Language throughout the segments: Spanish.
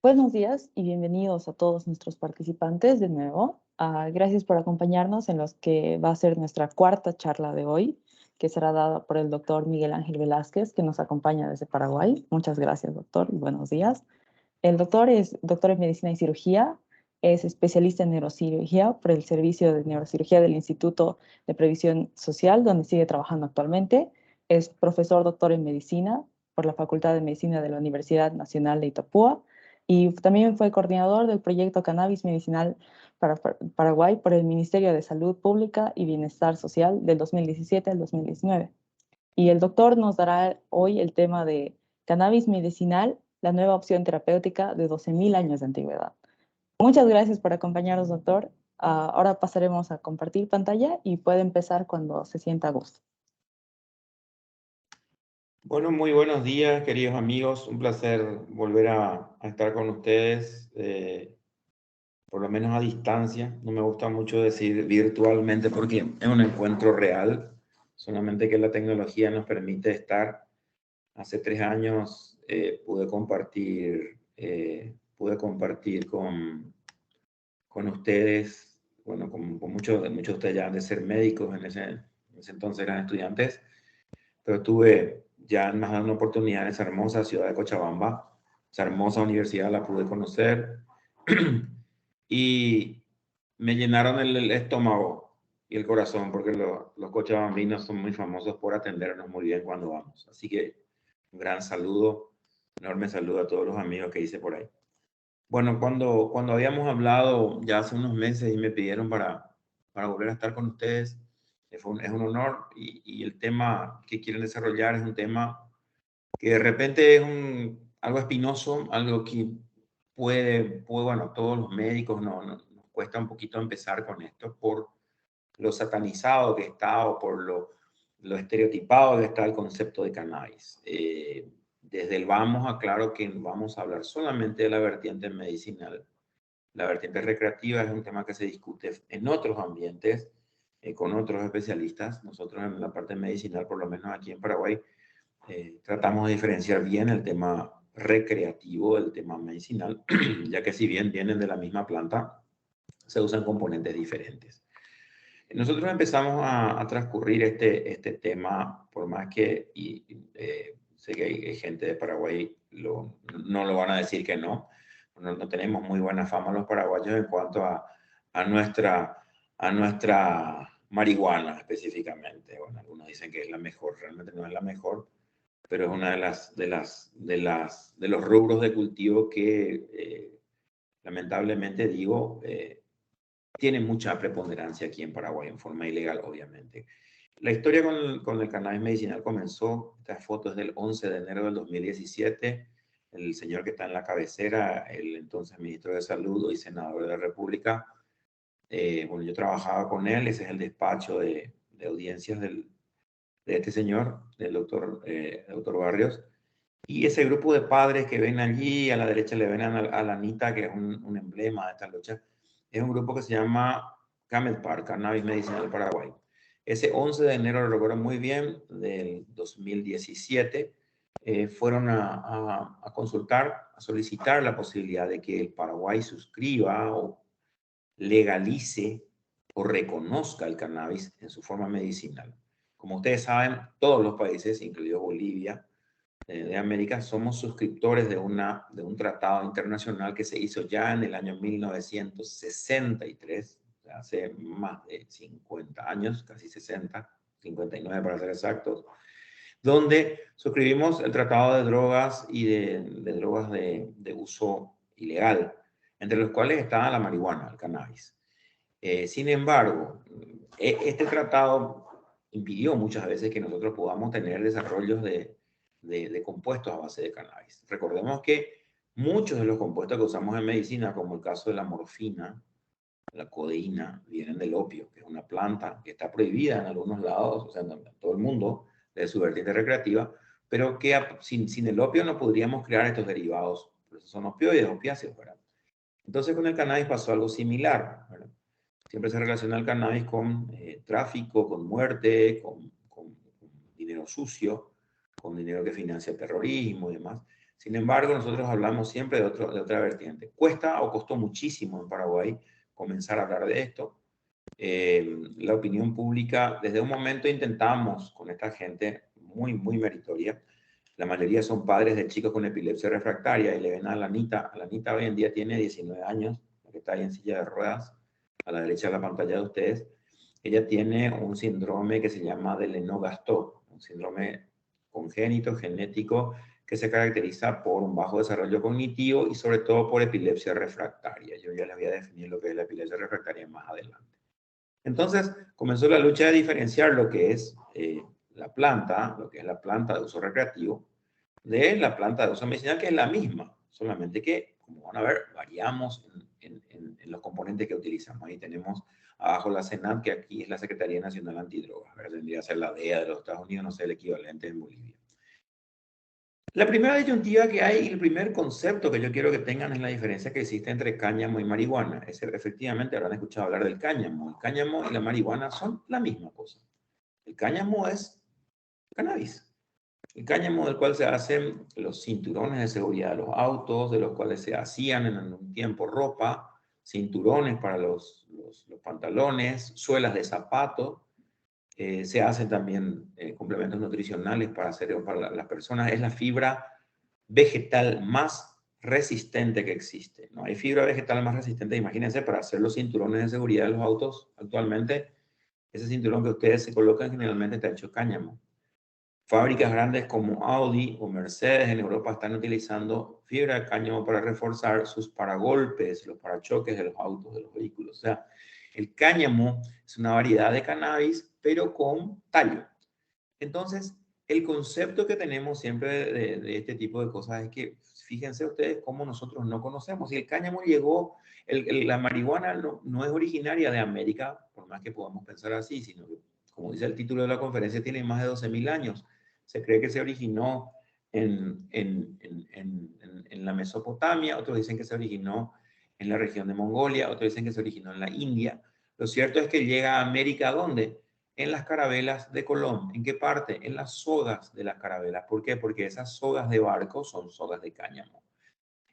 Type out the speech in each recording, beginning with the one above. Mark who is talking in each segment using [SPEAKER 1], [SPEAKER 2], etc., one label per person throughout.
[SPEAKER 1] Buenos días y bienvenidos a todos nuestros participantes de nuevo. Gracias por acompañarnos en los que va a ser nuestra cuarta charla de hoy, que será dada por el doctor Miguel Ángel Velázquez, que nos acompaña desde Paraguay. Muchas gracias, doctor, y buenos días. El doctor es doctor en medicina y cirugía, es especialista en neurocirugía por el Servicio de Neurocirugía del Instituto de Previsión Social, donde sigue trabajando actualmente. Es profesor doctor en medicina por la Facultad de Medicina de la Universidad Nacional de Itapúa y también fue coordinador del proyecto Cannabis Medicinal para Paraguay por el Ministerio de Salud Pública y Bienestar Social del 2017 al 2019. Y el doctor nos dará hoy el tema de cannabis medicinal, la nueva opción terapéutica de 12.000 años de antigüedad. Muchas gracias por acompañarnos, doctor. Ahora pasaremos a compartir pantalla y puede empezar cuando se sienta a gusto.
[SPEAKER 2] Bueno, muy buenos días, queridos amigos. Un placer volver a estar con ustedes, por lo menos a distancia. No me gusta mucho decir virtualmente porque es un encuentro real, solamente que la tecnología nos permite estar. Hace 3 años pude compartir con ustedes, bueno, con muchos de ustedes ya han de ser médicos, en ese entonces eran estudiantes, pero tuve ya más de una oportunidad en esa hermosa ciudad de Cochabamba. Esa hermosa universidad la pude conocer y me llenaron el estómago y el corazón, porque los cochabambinos son muy famosos por atendernos muy bien cuando vamos. Así que un gran saludo, enorme saludo a todos los amigos que hice por ahí. Bueno, cuando habíamos hablado ya hace unos meses y me pidieron para volver a estar con ustedes, es un honor y el tema que quieren desarrollar es un tema que de repente es algo espinoso, algo que bueno, todos los médicos nos cuesta un poquito empezar con esto por lo satanizado que está o por lo estereotipado que está el concepto de cannabis. Desde el vamos aclaro que vamos a hablar solamente de la vertiente medicinal. La vertiente recreativa es un tema que se discute en otros ambientes, con otros especialistas. Nosotros en la parte medicinal, por lo menos aquí en Paraguay, tratamos de diferenciar bien el tema recreativo del tema medicinal, ya que si bien vienen de la misma planta, se usan componentes diferentes. Nosotros empezamos a transcurrir este tema, por más que sé que hay gente de Paraguay, no lo van a decir que no. No tenemos muy buena fama los paraguayos en cuanto a nuestra marihuana específicamente. Bueno, algunos dicen que es la mejor, realmente no es la mejor, pero es una de los rubros de cultivo que lamentablemente tiene mucha preponderancia aquí en Paraguay, en forma ilegal, obviamente. La historia con el cannabis medicinal comenzó, esta foto es del 11 de enero del 2017, el señor que está en la cabecera, el entonces ministro de Salud, hoy senador de la República, bueno, yo trabajaba con él, ese es el despacho de audiencias de este señor, del doctor Barrios, y ese grupo de padres que ven allí, a la derecha le ven a la Anita, que es un emblema de esta lucha, es un grupo que se llama Camel Park, Cannabis Medicinal Paraguay. Ese 11 de enero, lo recuerdo muy bien, del 2017, fueron a consultar, a solicitar la posibilidad de que el Paraguay suscriba o legalice o reconozca el cannabis en su forma medicinal. Como ustedes saben, todos los países, incluido Bolivia, de América, somos suscriptores de un tratado internacional que se hizo ya en el año 1963, hace más de 50 años, casi 60, 59 para ser exactos, donde suscribimos el tratado de drogas y de drogas de uso ilegal, entre los cuales está la marihuana, el cannabis. Sin embargo, este tratado impidió muchas veces que nosotros podamos tener desarrollos de compuestos a base de cannabis. Recordemos que muchos de los compuestos que usamos en medicina, como el caso de la morfina, la codeína, vienen del opio, que es una planta que está prohibida en algunos lados, o sea, en todo el mundo, de su vertiente recreativa, pero que sin el opio no podríamos crear estos derivados. Por eso son opioides, opiáceos, ¿verdad? Entonces con el cannabis pasó algo similar, ¿verdad? Siempre se relaciona el cannabis con tráfico, con muerte, con dinero sucio, con dinero que financia el terrorismo y demás. Sin embargo, nosotros hablamos siempre de otra vertiente. Cuesta o costó muchísimo en Paraguay comenzar a hablar de esto. La opinión pública, desde un momento intentamos con esta gente muy, muy meritoria. La mayoría son padres de chicos con epilepsia refractaria y le ven a la Anita. La Anita hoy en día tiene 19 años, la que está ahí en silla de ruedas, a la derecha de la pantalla de ustedes. Ella tiene un síndrome que se llama de Lennox-Gastaut, un síndrome congénito, genético, que se caracteriza por un bajo desarrollo cognitivo y sobre todo por epilepsia refractaria. Yo ya les voy a definir lo que es la epilepsia refractaria más adelante. Entonces comenzó la lucha de diferenciar lo que es la planta, lo que es la planta de uso recreativo, de la planta de uso medicinal, que es la misma, solamente que, como van a ver, variamos en los componentes que utilizamos. Ahí tenemos abajo la CENAT, que aquí es la Secretaría Nacional Antidrogas, tendría que ser la DEA de los Estados Unidos, no sé el equivalente en Bolivia. La primera disyuntiva que hay y el primer concepto que yo quiero que tengan es la diferencia que existe entre cáñamo y marihuana. Efectivamente, habrán escuchado hablar del cáñamo. El cáñamo y la marihuana son la misma cosa. El cáñamo es cannabis. El cáñamo del cual se hacen los cinturones de seguridad de los autos, de los cuales se hacían en un tiempo ropa, cinturones para los pantalones, suelas de zapatos. Se hacen también complementos nutricionales para las personas. Es la fibra vegetal más resistente que existe. No hay fibra vegetal más resistente. Imagínense, para hacer los cinturones de seguridad de los autos actualmente, ese cinturón que ustedes se colocan generalmente está hecho de cáñamo. Fábricas grandes como Audi o Mercedes en Europa están utilizando fibra de cáñamo para reforzar sus paragolpes, los parachoques de los autos, de los vehículos. O sea, el cáñamo es una variedad de cannabis, pero con tallo. Entonces, el concepto que tenemos siempre de este tipo de cosas es que, fíjense ustedes cómo nosotros no conocemos. Y el cáñamo llegó, la marihuana no es originaria de América, por más que podamos pensar así, sino que, como dice el título de la conferencia, tiene más de 12.000 años. Se cree que se originó en la Mesopotamia, otros dicen que se originó en la región de Mongolia, otros dicen que se originó en la India. Lo cierto es que llega a América, ¿dónde? En las carabelas de Colón. ¿En qué parte? En las sogas de las carabelas. ¿Por qué? Porque esas sogas de barco son sogas de cáñamo.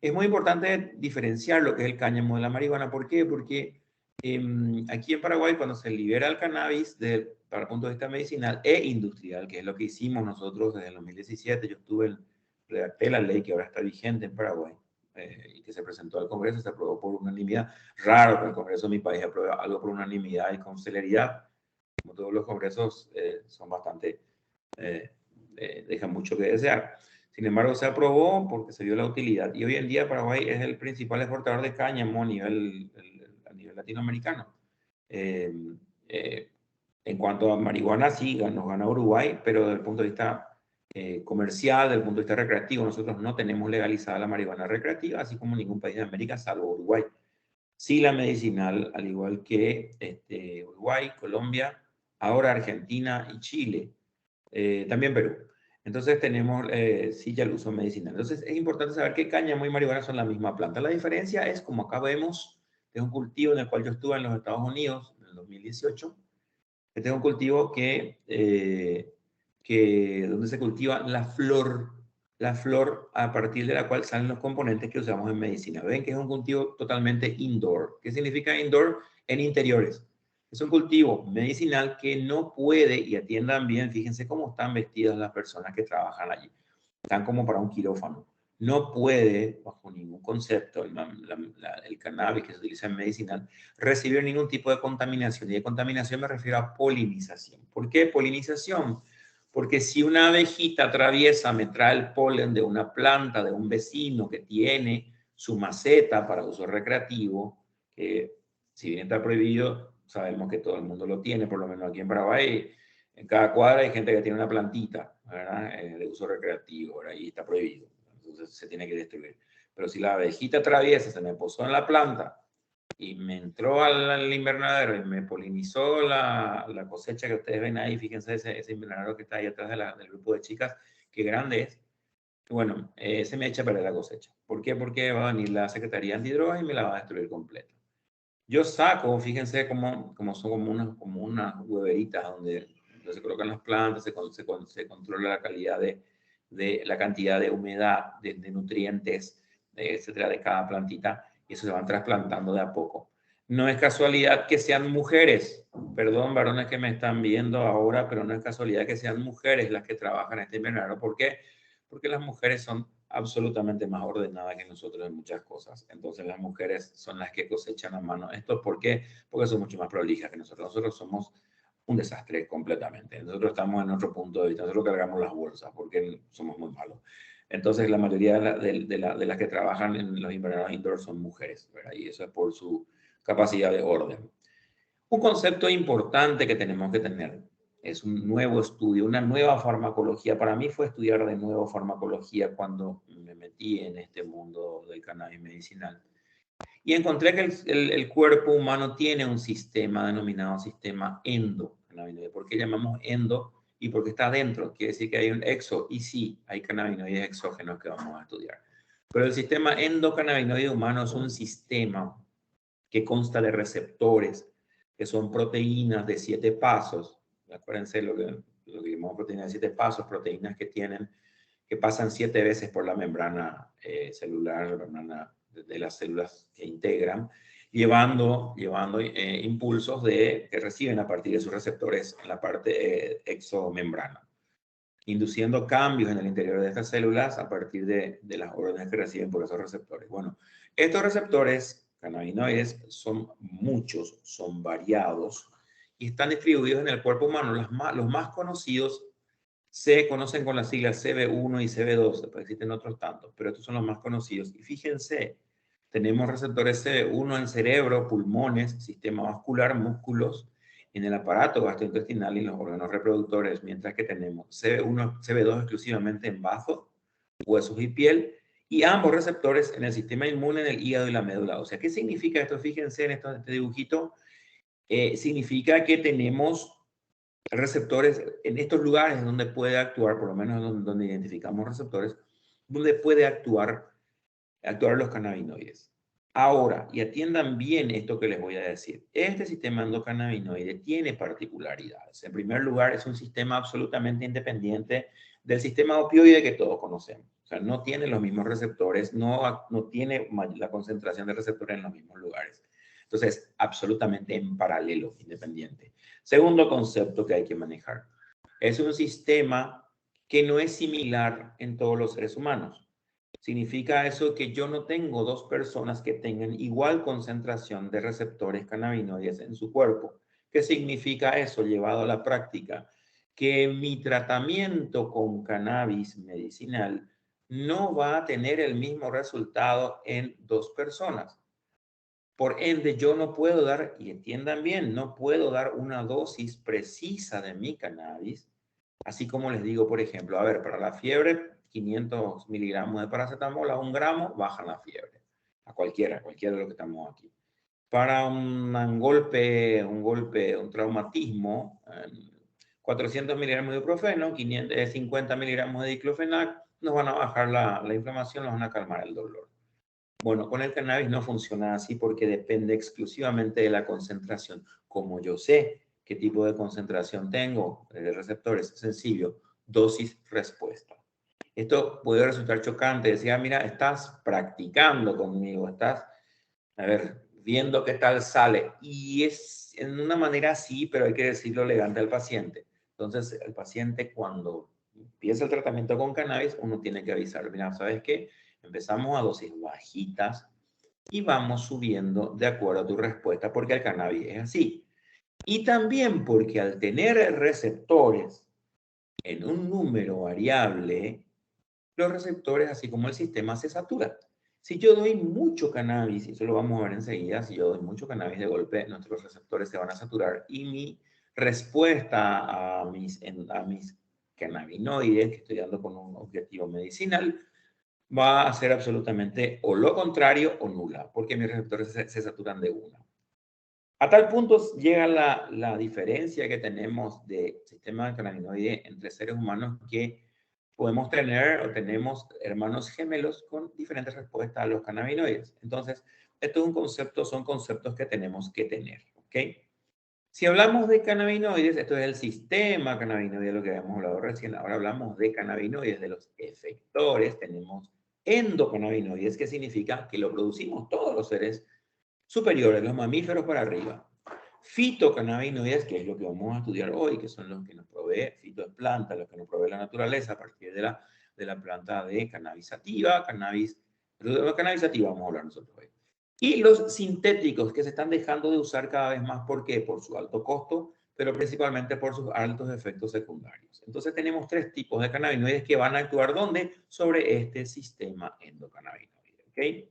[SPEAKER 2] Es muy importante diferenciar lo que es el cáñamo de la marihuana. ¿Por qué? Porque aquí en Paraguay, cuando se libera el cannabis para el punto de vista medicinal e industrial, que es lo que hicimos nosotros desde el 2017, yo redacté la ley que ahora está vigente en Paraguay y que se presentó al Congreso, se aprobó por unanimidad. Raro que el Congreso de mi país apruebe algo por unanimidad y con celeridad. Como todos los congresos son bastante, dejan mucho que desear. Sin embargo, se aprobó porque se vio la utilidad. Y hoy en día Paraguay es el principal exportador de cáñamo a nivel latinoamericano. En cuanto a marihuana, sí, nos gana Uruguay, pero desde el punto de vista comercial, desde el punto de vista recreativo, nosotros no tenemos legalizada la marihuana recreativa, así como ningún país de América, salvo Uruguay. Sí, la medicinal, al igual que Uruguay, Colombia, ahora Argentina y Chile, también Perú. Entonces tenemos sí ya el uso medicinal. Entonces es importante saber que cáñamo y marihuana son la misma planta. La diferencia es, como acá vemos, es un cultivo en el cual yo estuve en los Estados Unidos en el 2018. Este es un cultivo donde se cultiva la flor a partir de la cual salen los componentes que usamos en medicina. Ven que es un cultivo totalmente indoor. ¿Qué significa indoor? En interiores. Es un cultivo medicinal que no puede, y atiendan bien, fíjense cómo están vestidas las personas que trabajan allí. Están como para un quirófano. No puede, bajo ningún concepto, el cannabis que se utiliza en medicinal, recibir ningún tipo de contaminación. Y de contaminación me refiero a polinización. ¿Por qué polinización? Porque si una abejita atraviesa, me trae el polen de una planta de un vecino que tiene su maceta para uso recreativo, que si bien está prohibido, sabemos que todo el mundo lo tiene, por lo menos aquí en Paraguay, en cada cuadra hay gente que tiene una plantita, ¿verdad? De uso recreativo, ¿verdad? Y está prohibido, entonces se tiene que destruir. Pero si la abejita atraviesa, se me posó en la planta y me entró al invernadero y me polinizó la cosecha que ustedes ven ahí, fíjense ese invernadero que está ahí atrás del grupo de chicas, qué grande es. Bueno, se me echa a perder la cosecha. ¿Por qué? Porque va a venir la Secretaría Antidrogas y me la va a destruir completa. Yo saco, fíjense cómo son como unas hueveritas donde se colocan las plantas, se controla la calidad de de la cantidad de humedad, de nutrientes, etcétera, de cada plantita, y eso se van trasplantando de a poco. No es casualidad que sean mujeres, perdón, varones que me están viendo ahora, pero no es casualidad que sean mujeres las que trabajan en este invernadero. ¿Por qué? Porque las mujeres son absolutamente más ordenadas que nosotros en muchas cosas. Entonces las mujeres son las que cosechan a mano. ¿Esto por qué? Porque son mucho más prolijas que nosotros. Nosotros somos un desastre completamente. Nosotros estamos en otro punto de vista. Nosotros cargamos las bolsas porque somos muy malos. Entonces la mayoría de las que trabajan en los invernaderos indoor son mujeres, ¿verdad? Y eso es por su capacidad de orden. Un concepto importante que tenemos que tener es un nuevo estudio, una nueva farmacología. Para mí fue estudiar de nuevo farmacología cuando me metí en este mundo del cannabis medicinal. Y encontré que el cuerpo humano tiene un sistema denominado sistema endocannabinoide. ¿Por qué llamamos endo? Y porque está dentro. Quiere decir que hay un exo. Y sí, hay cannabinoides exógenos que vamos a estudiar. Pero el sistema endocannabinoide humano es un sistema que consta de receptores, que son proteínas de 7 pasos. Acuérdense lo que llamamos proteínas de 7 pasos, proteínas que pasan 7 veces por la membrana celular, la membrana de las células que integran, llevando impulsos que reciben a partir de sus receptores en la parte exomembrana, induciendo cambios en el interior de estas células a partir de las órdenes que reciben por esos receptores. Bueno, estos receptores cannabinoides son muchos, son variados y están distribuidos en el cuerpo humano. Los más conocidos se conocen con las siglas CB1 y CB2, después existen otros tantos, pero estos son los más conocidos. Y fíjense, tenemos receptores CB1 en cerebro, pulmones, sistema vascular, músculos, en el aparato gastrointestinal y en los órganos reproductores, mientras que tenemos CB1, CB2 exclusivamente en bazo, huesos y piel, y ambos receptores en el sistema inmune, en el hígado y la médula. O sea, ¿qué significa esto? Fíjense en este dibujito. Significa que tenemos receptores en estos lugares donde puede actuar, por lo menos donde identificamos receptores, donde puede actuar los cannabinoides. Ahora, y atiendan bien esto que les voy a decir, este sistema endocannabinoide tiene particularidades. En primer lugar, es un sistema absolutamente independiente del sistema opioide que todos conocemos. O sea, no tiene los mismos receptores, no tiene la concentración de receptores en los mismos lugares. Entonces, absolutamente en paralelo, independiente. Segundo concepto que hay que manejar. Es un sistema que no es similar en todos los seres humanos. Significa eso que yo no tengo dos personas que tengan igual concentración de receptores cannabinoides en su cuerpo. ¿Qué significa eso llevado a la práctica? Que mi tratamiento con cannabis medicinal no va a tener el mismo resultado en dos personas. Por ende, yo no puedo dar, y entiendan bien, no puedo dar una dosis precisa de mi cannabis, así como les digo, por ejemplo, a ver, para la fiebre, 500 miligramos de paracetamol a 1 gramo, bajan la fiebre, a cualquiera de lo que estamos aquí. Para un golpe, un traumatismo, 400 miligramos de ibuprofeno, 50 miligramos de diclofenac, nos van a bajar la inflamación, nos van a calmar el dolor. Bueno, con el cannabis no funciona así porque depende exclusivamente de la concentración. Como yo sé qué tipo de concentración tengo de receptores, sencillo, dosis-respuesta. Esto puede resultar chocante. Decía, mira, estás practicando conmigo, estás, a ver, viendo qué tal sale. Y es en una manera así, pero hay que decirlo elegante al paciente. Entonces, el paciente cuando empieza el tratamiento con cannabis, uno tiene que avisar, mira, ¿sabes qué? Empezamos a dosis bajitas y vamos subiendo de acuerdo a tu respuesta, porque el cannabis es así. Y también porque al tener receptores en un número variable, los receptores, así como el sistema, se saturan. Si yo doy mucho cannabis, y eso lo vamos a ver enseguida, si yo doy mucho cannabis de golpe, nuestros receptores se van a saturar y mi respuesta a mis cannabinoides, que estoy dando con un objetivo medicinal, va a ser absolutamente o lo contrario o nula, porque mis receptores se saturan de una. A tal punto llega la diferencia que tenemos de sistema cannabinoide entre seres humanos que podemos tener o tenemos hermanos gemelos con diferentes respuestas a los cannabinoides. Entonces, esto es un concepto, son conceptos que tenemos que tener, ¿ok? Si hablamos de cannabinoides, esto es el sistema cannabinoide, lo que habíamos hablado recién. Ahora hablamos de cannabinoides, de los efectores. Tenemos endocannabinoides, que significa que lo producimos todos los seres superiores, los mamíferos para arriba. Fitocannabinoides, que es lo que vamos a estudiar hoy, que son los que nos provee, fito es planta, los que nos provee la naturaleza a partir de la planta de cannabis sativa, cannabis vamos a hablar nosotros hoy. Y los sintéticos que se están dejando de usar cada vez más, ¿por qué? Por su alto costo, pero principalmente por sus altos efectos secundarios. Entonces tenemos tres tipos de cannabinoides que van a actuar ¿dónde? Sobre este sistema endocannabinoide, ¿ok?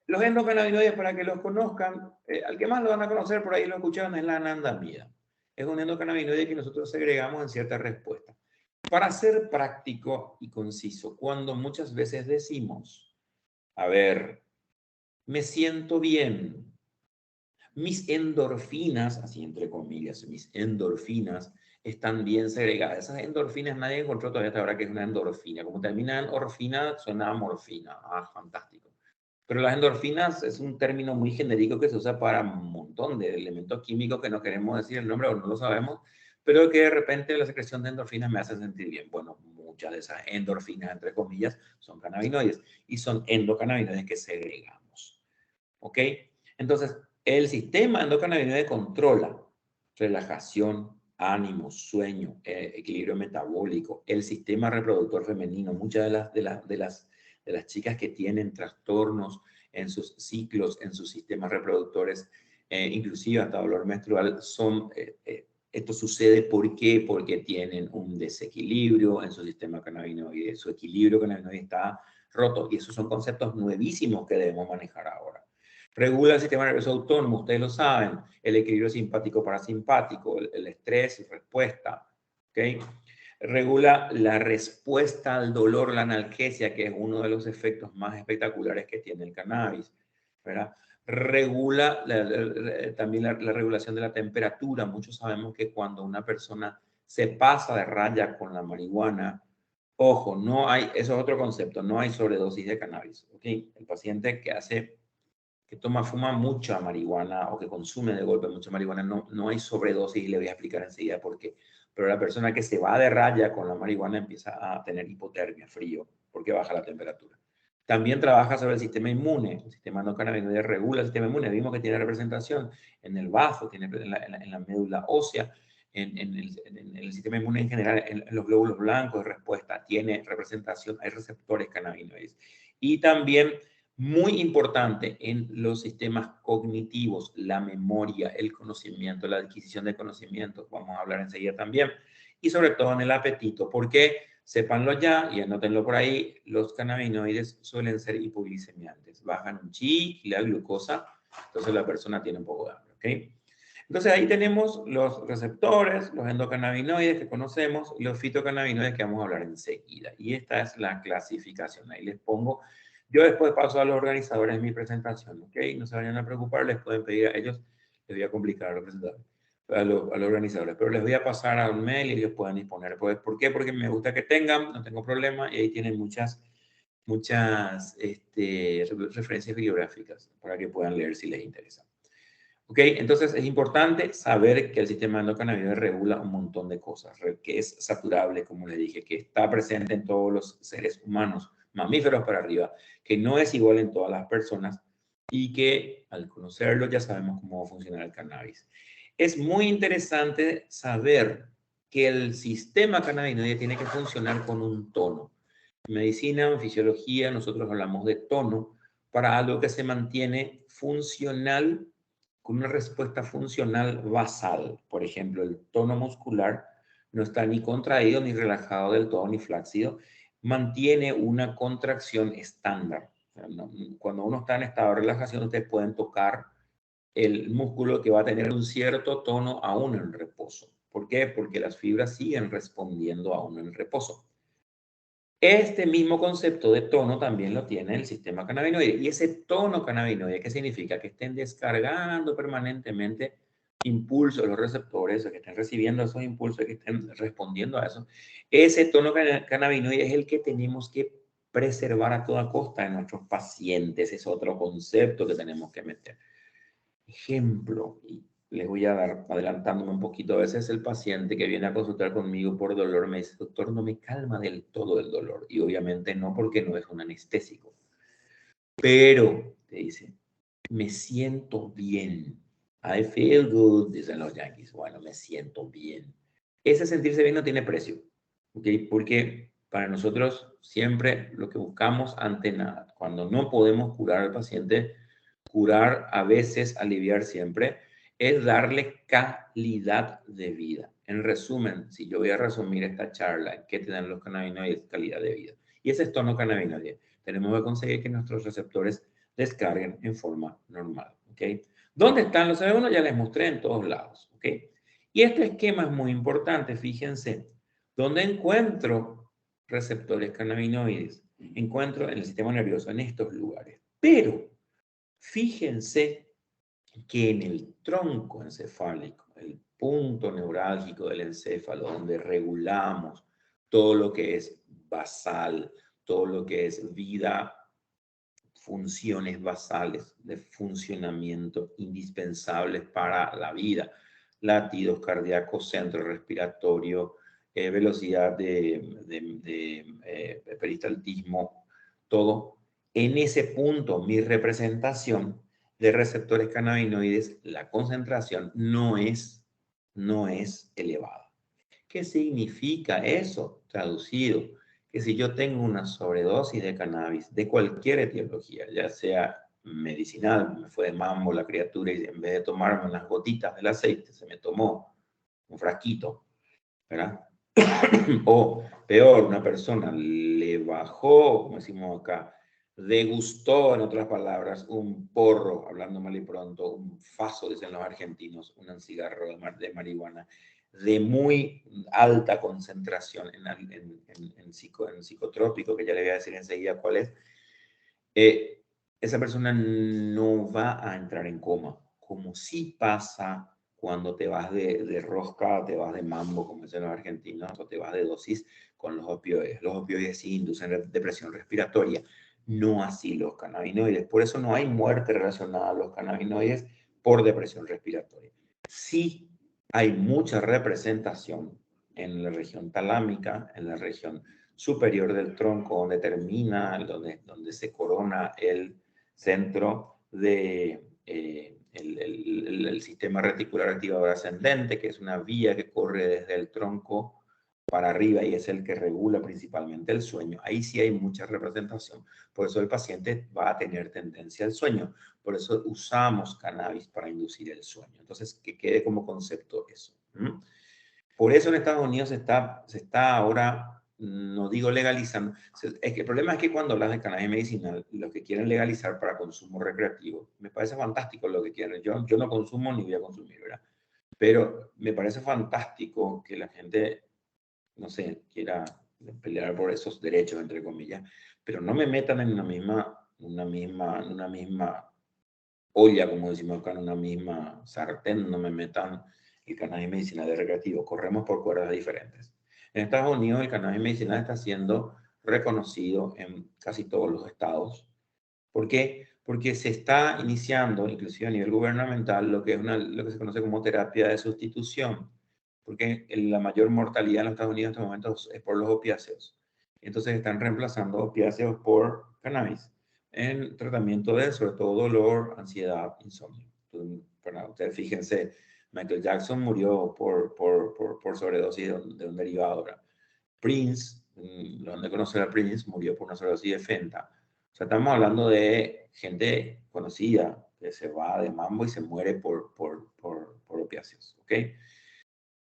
[SPEAKER 2] Los endocannabinoides, para que los conozcan, al que más lo van a conocer, por ahí lo escucharon, es la anandamida. Es un endocannabinoide que nosotros segregamos en cierta respuesta. Para ser práctico y conciso, cuando muchas veces decimos, a ver, me siento bien, mis endorfinas, así entre comillas, mis endorfinas están bien segregadas. Esas endorfinas nadie encontró todavía hasta ahora que es una endorfina. Como termina en orfina, suena a morfina. Ah, fantástico. Pero las endorfinas es un término muy genérico que se usa para un montón de elementos químicos que no queremos decir el nombre o no lo sabemos, pero que de repente la secreción de endorfinas me hace sentir bien. Bueno, muchas de esas endorfinas, entre comillas, son cannabinoides y son endocannabinoides que segregamos. ¿Ok? Entonces, el sistema endocannabinoide controla relajación, ánimo, sueño, equilibrio metabólico, el sistema reproductor femenino. Muchas de las chicas que tienen trastornos en sus ciclos, en sus sistemas reproductores, inclusive hasta dolor menstrual, esto sucede ¿por qué? Porque tienen un desequilibrio en su sistema cannabinoide. Su equilibrio cannabinoide está roto y esos son conceptos nuevísimos que debemos manejar ahora. Regula el sistema nervioso autónomo, ustedes lo saben, el equilibrio simpático-parasimpático, el estrés y respuesta, ¿ok? Regula la respuesta al dolor, la analgesia, que es uno de los efectos más espectaculares que tiene el cannabis, ¿verdad? Regula también la regulación de la temperatura. Muchos sabemos que cuando una persona se pasa de raya con la marihuana, ojo, no hay, eso es otro concepto, no hay sobredosis de cannabis, ¿ok? El paciente que fuma mucha marihuana o que consume de golpe mucha marihuana, no hay sobredosis y le voy a explicar enseguida por qué. Pero la persona que se va de raya con la marihuana empieza a tener hipotermia, frío, porque baja la temperatura. También trabaja sobre el sistema inmune. El sistema endocannabinoide regula el sistema inmune. Vimos que tiene representación en el bazo, tiene en la médula ósea, en el sistema inmune en general, en los glóbulos blancos de respuesta, tiene representación, hay receptores cannabinoides. Y también muy importante en los sistemas cognitivos, la memoria, el conocimiento, la adquisición de conocimientos, vamos a hablar enseguida también, y sobre todo en el apetito, porque sépanlo ya y anótenlo por ahí, los cannabinoides suelen ser hipoglicemiantes, bajan un y la glucosa, entonces la persona tiene un poco de hambre, ¿ok? Entonces ahí tenemos los receptores, los endocannabinoides que conocemos, y los fitocannabinoides que vamos a hablar enseguida, y esta es la clasificación, ahí les pongo. Yo después paso a los organizadores de mi presentación, ¿ok? No se vayan a preocupar, les pueden pedir a ellos, les voy a complicar a los presentadores, a los organizadores, pero les voy a pasar a un mail y ellos pueden disponer. ¿Por qué? Porque me gusta que tengan, no tengo problema, y ahí tienen muchas referencias bibliográficas para que puedan leer si les interesa. ¿Ok? Entonces es importante saber que el sistema endocannabinoide regula un montón de cosas, que es saturable, como les dije, que está presente en todos los seres humanos, mamíferos para arriba, que no es igual en todas las personas y que al conocerlo ya sabemos cómo va a funcionar el cannabis. Es muy interesante saber que el sistema cannabinoide tiene que funcionar con un tono. En medicina, en fisiología, nosotros hablamos de tono para algo que se mantiene funcional con una respuesta funcional basal. Por ejemplo, el tono muscular no está ni contraído ni relajado del todo, ni flácido, mantiene una contracción estándar. Cuando uno está en estado de relajación, ustedes pueden tocar el músculo que va a tener un cierto tono aún en reposo. ¿Por qué? Porque las fibras siguen respondiendo aún en reposo. Este mismo concepto de tono también lo tiene el sistema cannabinoide. Y ese tono cannabinoide, ¿qué significa? Que estén descargando permanentemente impulsos, los receptores, o que estén recibiendo esos impulsos, que estén respondiendo a eso. Ese tono cannabinoide es el que tenemos que preservar a toda costa en nuestros pacientes. Es otro concepto que tenemos que meter. Ejemplo, les voy a dar, adelantándome un poquito, a veces el paciente que viene a consultar conmigo por dolor me dice, doctor, no me calma del todo el dolor. Y obviamente no, porque no es un anestésico. Pero, te dice, me siento bien. I feel good, dicen los yankees. Bueno, me siento bien. Ese sentirse bien no tiene precio, ¿ok? Porque para nosotros siempre lo que buscamos ante nada, cuando no podemos curar al paciente, curar a veces, aliviar siempre, es darle calidad de vida. En resumen, si yo voy a resumir esta charla, ¿qué te dan los cannabinoides? Calidad de vida. Y ese es tono cannabinoide. Tenemos que conseguir que nuestros receptores descarguen en forma normal, ¿ok? ¿Dónde están los CB1? Ya les mostré en todos lados, ¿ok? Y este esquema es muy importante, fíjense. ¿Dónde encuentro receptores cannabinoides? Encuentro en el sistema nervioso, en estos lugares. Pero fíjense que en el tronco encefálico, el punto neurálgico del encéfalo, donde regulamos todo lo que es basal, todo lo que es vida, funciones basales de funcionamiento indispensables para la vida, latidos cardíacos, centro respiratorio, velocidad de peristaltismo, todo. En ese punto, mi representación de receptores cannabinoides, la concentración no es elevada. ¿Qué significa eso? Traducido, que si yo tengo una sobredosis de cannabis de cualquier etiología, ya sea medicinal, me fue de mambo la criatura y en vez de tomarme unas gotitas del aceite, se me tomó un frasquito, ¿verdad? O peor, una persona le bajó, como decimos acá, degustó, en otras palabras, un porro, hablando mal y pronto, un faso, dicen los argentinos, un cigarro de marihuana, de muy alta concentración en psicotrópico, que ya le voy a decir enseguida cuál es, esa persona no va a entrar en coma, como sí pasa cuando te vas de rosca, te vas de mambo, como dicen los argentinos, o te vas de dosis con los opioides. Los opioides sí inducen depresión respiratoria, no así los cannabinoides. Por eso no hay muerte relacionada a los cannabinoides por depresión respiratoria. Sí hay mucha representación en la región talámica, en la región superior del tronco, donde termina, donde se corona el centro de el sistema reticular activador ascendente, que es una vía que corre desde el tronco para arriba y es el que regula principalmente el sueño. Ahí sí hay mucha representación. Por eso el paciente va a tener tendencia al sueño. Por eso usamos cannabis para inducir el sueño. Entonces, que quede como concepto eso. Por eso en Estados Unidos se está ahora, no digo legalizando, es que el problema es que cuando hablas de cannabis medicinal, los que quieren legalizar para consumo recreativo, me parece fantástico lo que quieren. Yo no consumo ni voy a consumir, ¿verdad? Pero me parece fantástico que la gente, no sé, quiera pelear por esos derechos, entre comillas, pero no me metan en una misma olla, como decimos acá, en una misma sartén, no me metan el cannabis medicinal de recreativo. Corremos por cuerdas diferentes. En Estados Unidos el cannabis medicinal está siendo reconocido en casi todos los estados. ¿Por qué? Porque se está iniciando, inclusive a nivel gubernamental, lo que se conoce como terapia de sustitución. Porque la mayor mortalidad en los Estados Unidos en estos momentos es por los opiáceos. Entonces están reemplazando opiáceos por cannabis en tratamiento de, sobre todo, dolor, ansiedad, insomnio. Entonces, para ustedes fíjense, Michael Jackson murió por sobredosis de un derivado. ¿Verdad? Prince, donde conocer a Prince, murió por una sobredosis de Fenta. O sea, estamos hablando de gente conocida que se va de mambo y se muere por opiáceos. ¿Ok?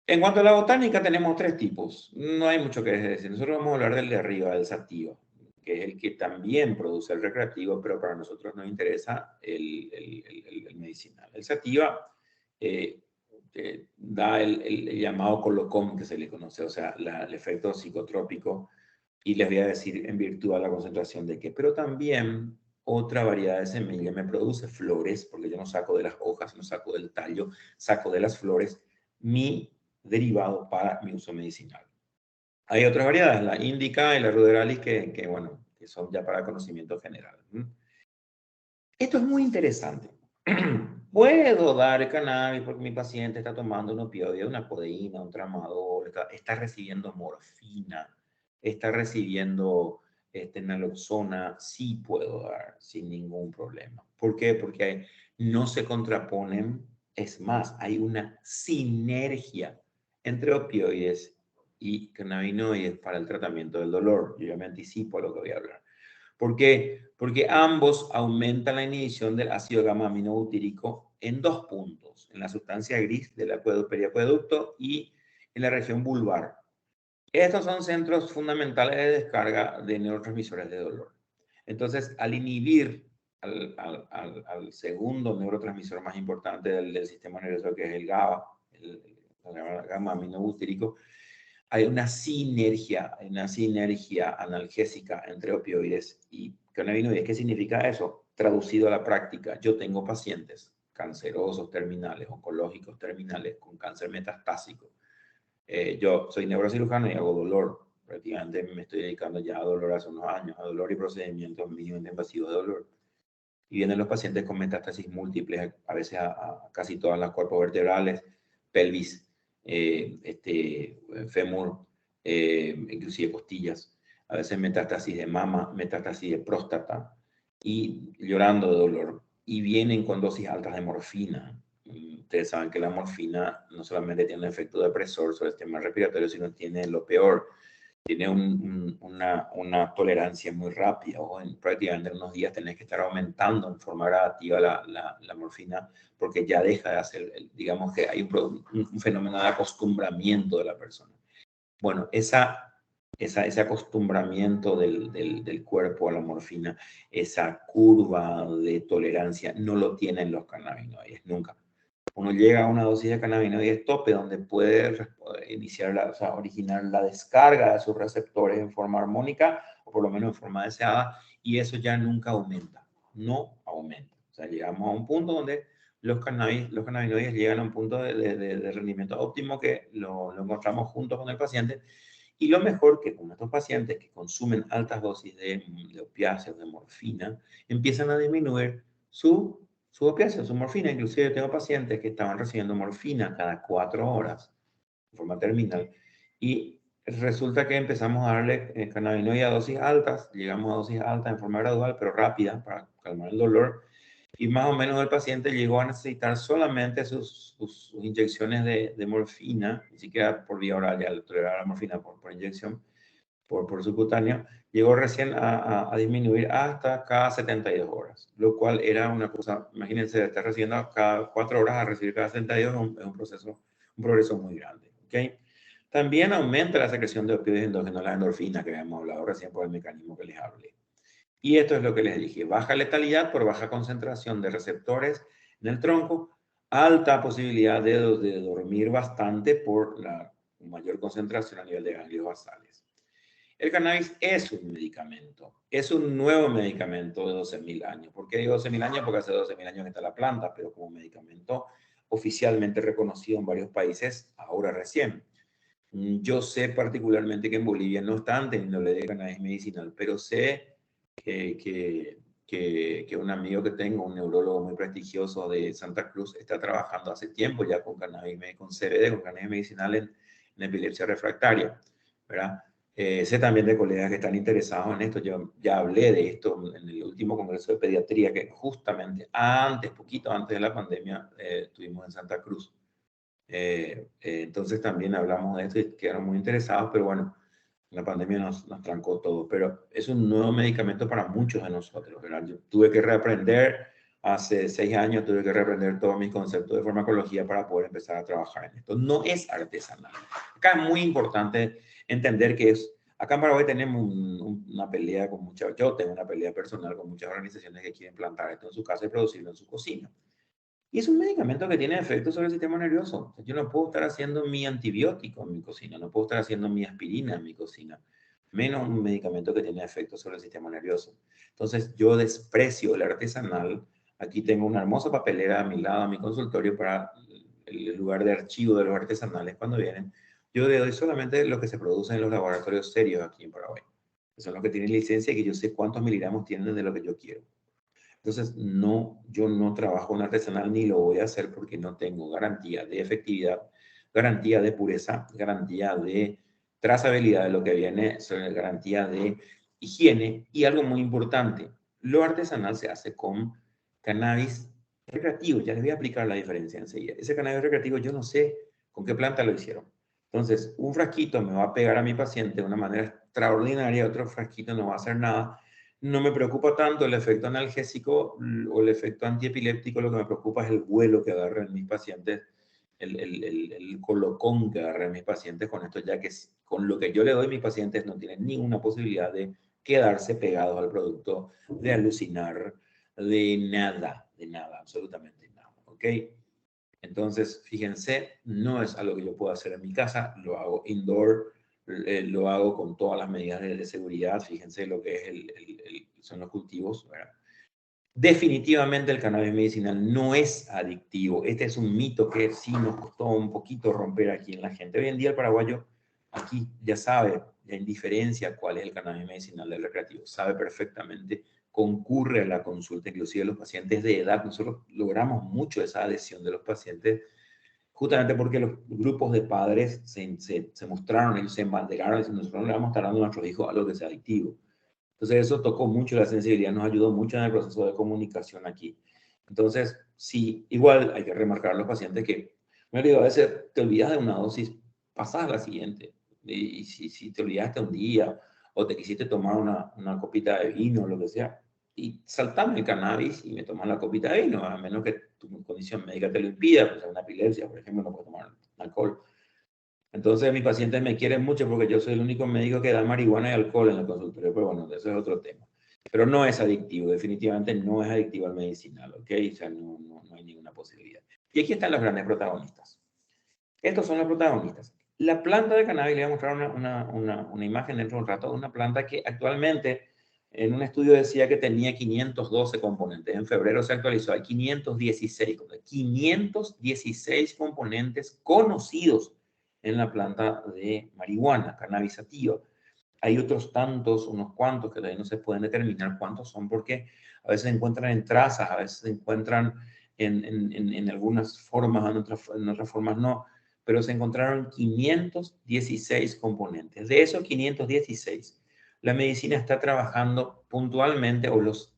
[SPEAKER 2] En cuanto a la botánica, tenemos tres tipos. No hay mucho que decir. Nosotros vamos a hablar del de arriba, del sativa, que es el que también produce el recreativo, pero para nosotros nos interesa el medicinal. El sativa da el llamado colocón que se le conoce, o sea, el efecto psicotrópico, y les voy a decir en virtud a la concentración de qué. Pero también otra variedad de semilla me produce flores, porque yo no saco de las hojas, no saco del tallo, saco de las flores mi derivado para mi uso medicinal. Hay otras variedades, la índica y la ruderalis, bueno, que son ya para conocimiento general. Esto es muy interesante. puedo dar el cannabis porque mi paciente está tomando un opioide, una codeína, un tramadol, está recibiendo morfina, está recibiendo naloxona, sí puedo dar sin ningún problema. ¿Por qué? Porque no se contraponen, es más, hay una sinergia entre opioides y cannabinoides para el tratamiento del dolor. Yo ya me anticipo a lo que voy a hablar. ¿Por qué? Porque ambos aumentan la inhibición del ácido gamma-aminobutírico en dos puntos, en la sustancia gris del periacueducto y en la región vulvar. Estos son centros fundamentales de descarga de neurotransmisores de dolor. Entonces, al inhibir al segundo neurotransmisor más importante del sistema nervioso, que es el GABA, el gamma-aminobutírico, hay una sinergia analgésica entre opioides y cannabinoides. ¿Qué significa eso? Traducido a la práctica, yo tengo pacientes cancerosos terminales, oncológicos terminales, con cáncer metastásico. Yo soy neurocirujano y hago dolor. Prácticamente me estoy dedicando ya a dolor hace unos años, a dolor y procedimientos mínimamente invasivos de dolor. Y vienen los pacientes con metástasis múltiples, a veces a casi todas las cuerpos vertebrales, pelvis, fémur, inclusive costillas, a veces metástasis de mama, metástasis de próstata, y llorando de dolor. Y vienen con dosis altas de morfina. Ustedes saben que la morfina no solamente tiene un efecto depresor sobre el sistema respiratorio, sino tiene lo peor, tiene una tolerancia muy rápida, o prácticamente en unos días tenés que estar aumentando en forma gradativa la morfina, porque ya deja de hacer, digamos que hay un fenómeno de acostumbramiento de la persona. Bueno, ese acostumbramiento del cuerpo a la morfina, esa curva de tolerancia, no lo tienen los cannabinoides, nunca. Uno llega a una dosis de cannabinoides tope donde puede iniciar, originar la descarga de sus receptores en forma armónica o por lo menos en forma deseada, y eso ya nunca aumenta, no aumenta. O sea, llegamos a un punto donde los cannabinoides llegan a un punto de rendimiento óptimo que lo encontramos juntos con el paciente. Y lo mejor que con estos pacientes que consumen altas dosis de opiáceos, de morfina, empiezan a disminuir su opiáceo, su morfina. Inclusive tengo pacientes que estaban recibiendo morfina cada 4 horas de forma terminal, y resulta que empezamos a darle cannabinoide a dosis altas, llegamos a dosis altas en forma gradual pero rápida para calmar el dolor, y más o menos el paciente llegó a necesitar solamente sus inyecciones de morfina, ni siquiera por vía oral, ya tolerar la morfina por inyección, por subcutáneo, llegó recién a disminuir hasta cada 72 horas, lo cual era una cosa, imagínense, estar recibiendo cada 4 horas a recibir cada 72 es un progreso muy grande. ¿Okay? También aumenta la secreción de opioides endógenos, la endorfina, que habíamos hablado recién por el mecanismo que les hablé. Y esto es lo que les dije, baja letalidad por baja concentración de receptores en el tronco, alta posibilidad de dormir bastante por la mayor concentración a nivel de ganglios basales. El cannabis es un medicamento, es un nuevo medicamento de 12.000 años. ¿Por qué digo 12.000 años? Porque hace 12.000 años que está la planta, pero como medicamento oficialmente reconocido en varios países, ahora recién. Yo sé particularmente que en Bolivia no están teniendo ley de cannabis medicinal, pero sé que un amigo que tengo, un neurólogo muy prestigioso de Santa Cruz, está trabajando hace tiempo ya con cannabis, con CBD, con cannabis medicinal en epilepsia refractaria, ¿verdad? Sé también de colegas que están interesados en esto. Yo ya hablé de esto en el último congreso de pediatría que justamente poquito antes de la pandemia, estuvimos en Santa Cruz. Entonces también hablamos de esto y quedaron muy interesados, pero bueno, la pandemia nos trancó todo. Pero es un nuevo medicamento para muchos de nosotros, ¿verdad? Yo tuve que reaprender, hace 6 años tuve que reaprender todos mis conceptos de farmacología para poder empezar a trabajar en esto. No es artesanal. Acá es muy importante entender que acá en Paraguay tenemos una pelea con yo tengo una pelea personal con muchas organizaciones que quieren plantar esto en su casa y producirlo en su cocina. Y es un medicamento que tiene efectos sobre el sistema nervioso. Yo no puedo estar haciendo mi antibiótico en mi cocina, no puedo estar haciendo mi aspirina en mi cocina, menos un medicamento que tiene efectos sobre el sistema nervioso. Entonces yo desprecio el artesanal. Aquí tengo una hermosa papelera a mi lado, a mi consultorio, para el lugar de archivo de los artesanales cuando vienen. Yo le doy solamente lo que se produce en los laboratorios serios aquí en Paraguay. Que son los que tienen licencia y que yo sé cuántos miligramos tienen de lo que yo quiero. Entonces, no, yo no trabajo en artesanal ni lo voy a hacer porque no tengo garantía de efectividad, garantía de pureza, garantía de trazabilidad de lo que viene, garantía de higiene y algo muy importante, lo artesanal se hace con cannabis recreativo. Ya les voy a explicar la diferencia enseguida. Ese cannabis recreativo yo no sé con qué planta lo hicieron. Entonces, un frasquito me va a pegar a mi paciente de una manera extraordinaria, otro frasquito no va a hacer nada. No me preocupa tanto el efecto analgésico o el efecto antiepiléptico, lo que me preocupa es el vuelo que agarran mis pacientes, el colocón que agarran mis pacientes con esto, ya que con lo que yo le doy, mis pacientes no tienen ninguna posibilidad de quedarse pegados al producto, de alucinar, de nada, absolutamente nada, ¿ok? Entonces, fíjense, no es algo que yo pueda hacer en mi casa, lo hago indoor, lo hago con todas las medidas de seguridad, fíjense lo que es son los cultivos, ¿verdad? Definitivamente el cannabis medicinal no es adictivo. Este es un mito que sí nos costó un poquito romper aquí en la gente. Hoy en día el paraguayo aquí ya sabe la indiferencia cuál es el cannabis medicinal del recreativo. Sabe perfectamente, concurre a la consulta, inclusive los pacientes de edad. Nosotros logramos mucho esa adhesión de los pacientes justamente porque los grupos de padres se mostraron, ellos se embanderaron diciendo, nosotros no le vamos a estar dando a nuestros hijos algo que sea adictivo. Entonces eso tocó mucho la sensibilidad, nos ayudó mucho en el proceso de comunicación aquí. Entonces, sí, igual hay que remarcar a los pacientes que, me olvido, a veces te olvidas de una dosis, pasas a la siguiente. Y si te olvidaste un día o te quisiste tomar una copita de vino o lo que sea, y saltame el cannabis y me tomas la copita de vino, a menos que tu condición médica te lo impida, pues una epilepsia, por ejemplo, no puedes tomar alcohol. Entonces mis pacientes me quieren mucho porque yo soy el único médico que da marihuana y alcohol en el consultorio, pero bueno, eso es otro tema. Pero no es adictivo, definitivamente no es adictivo al medicinal, ¿ok? O sea, no hay ninguna posibilidad. Y aquí están los grandes protagonistas. Estos son los protagonistas. La planta de cannabis, le voy a mostrar una imagen dentro de un rato, una planta que actualmente en un estudio decía que tenía 512 componentes. En febrero se actualizó, hay 516 componentes conocidos en la planta de marihuana, cannabis sativa. Hay otros tantos, unos cuantos, que todavía no se pueden determinar cuántos son, porque a veces se encuentran en trazas, a veces se encuentran en algunas formas, en otras formas no, pero se encontraron 516 componentes. De esos 516, la medicina está trabajando puntualmente, o los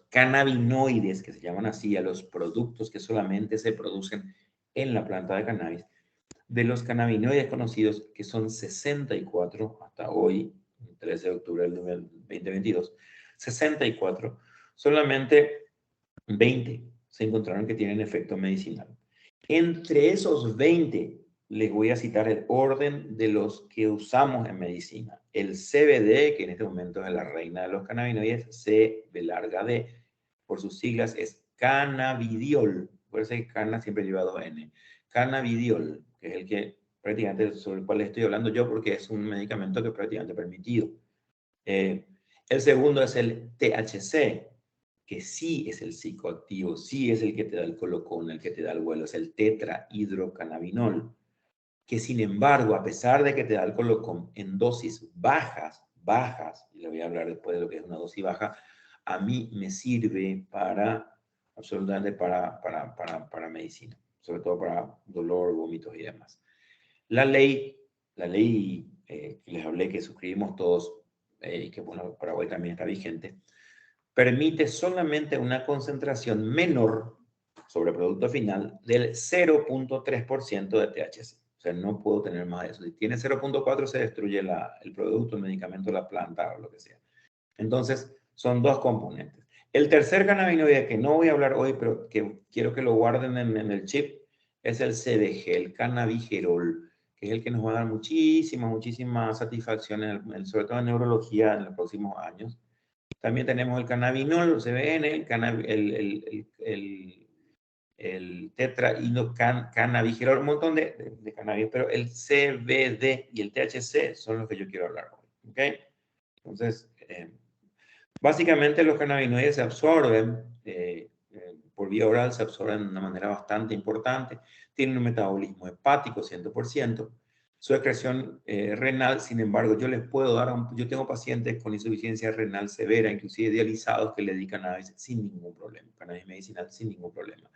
[SPEAKER 2] cannabinoides, que se llaman así, a los productos que solamente se producen en la planta de cannabis, de los cannabinoides conocidos, que son 64 hasta hoy, 13 de octubre del 2022, 64, solamente 20 se encontraron que tienen efecto medicinal. Entre esos 20, les voy a citar el orden de los que usamos en medicina. El CBD, que en este momento es la reina de los cannabinoides, CBD, por sus siglas es cannabidiol. Por eso canna siempre lleva 2N. Cannabidiol, que es el que prácticamente sobre el cual estoy hablando yo, porque es un medicamento que es prácticamente permitido. El segundo es el THC, que sí es el psicoactivo, sí es el que te da el colocón, el que te da el vuelo, es el tetrahidrocannabinol, que sin embargo, a pesar de que te da el colocón en dosis bajas, y le voy a hablar después de lo que es una dosis baja, a mí me sirve absolutamente para medicina, sobre todo para dolor, vómitos y demás. La ley que les hablé, que suscribimos todos, y que bueno, Paraguay también está vigente, permite solamente una concentración menor sobre el producto final del 0.3% de THC. O sea, no puedo tener más de eso. Si tiene 0.4 se destruye el producto, el medicamento, la planta o lo que sea. Entonces, son dos componentes. El tercer cannabinoide que no voy a hablar hoy, pero que quiero que lo guarden en el chip, es el CBG, el cannabigerol, que es el que nos va a dar muchísima satisfacción, sobre todo en neurología en los próximos años. También tenemos el cannabinol, el CBN, el tetrahidrocannabinol, un montón de cannabis, pero el CBD y el THC son los que yo quiero hablar hoy. ¿Ok? Entonces, básicamente los cannabinoides se absorben por vía oral, se absorben de una manera bastante importante, tienen un metabolismo hepático 100%, su excreción renal. Sin embargo, yo les puedo dar, yo tengo pacientes con insuficiencia renal severa, inclusive dializados, que le di cannabis sin ningún problema, cannabis medicinal sin ningún problema.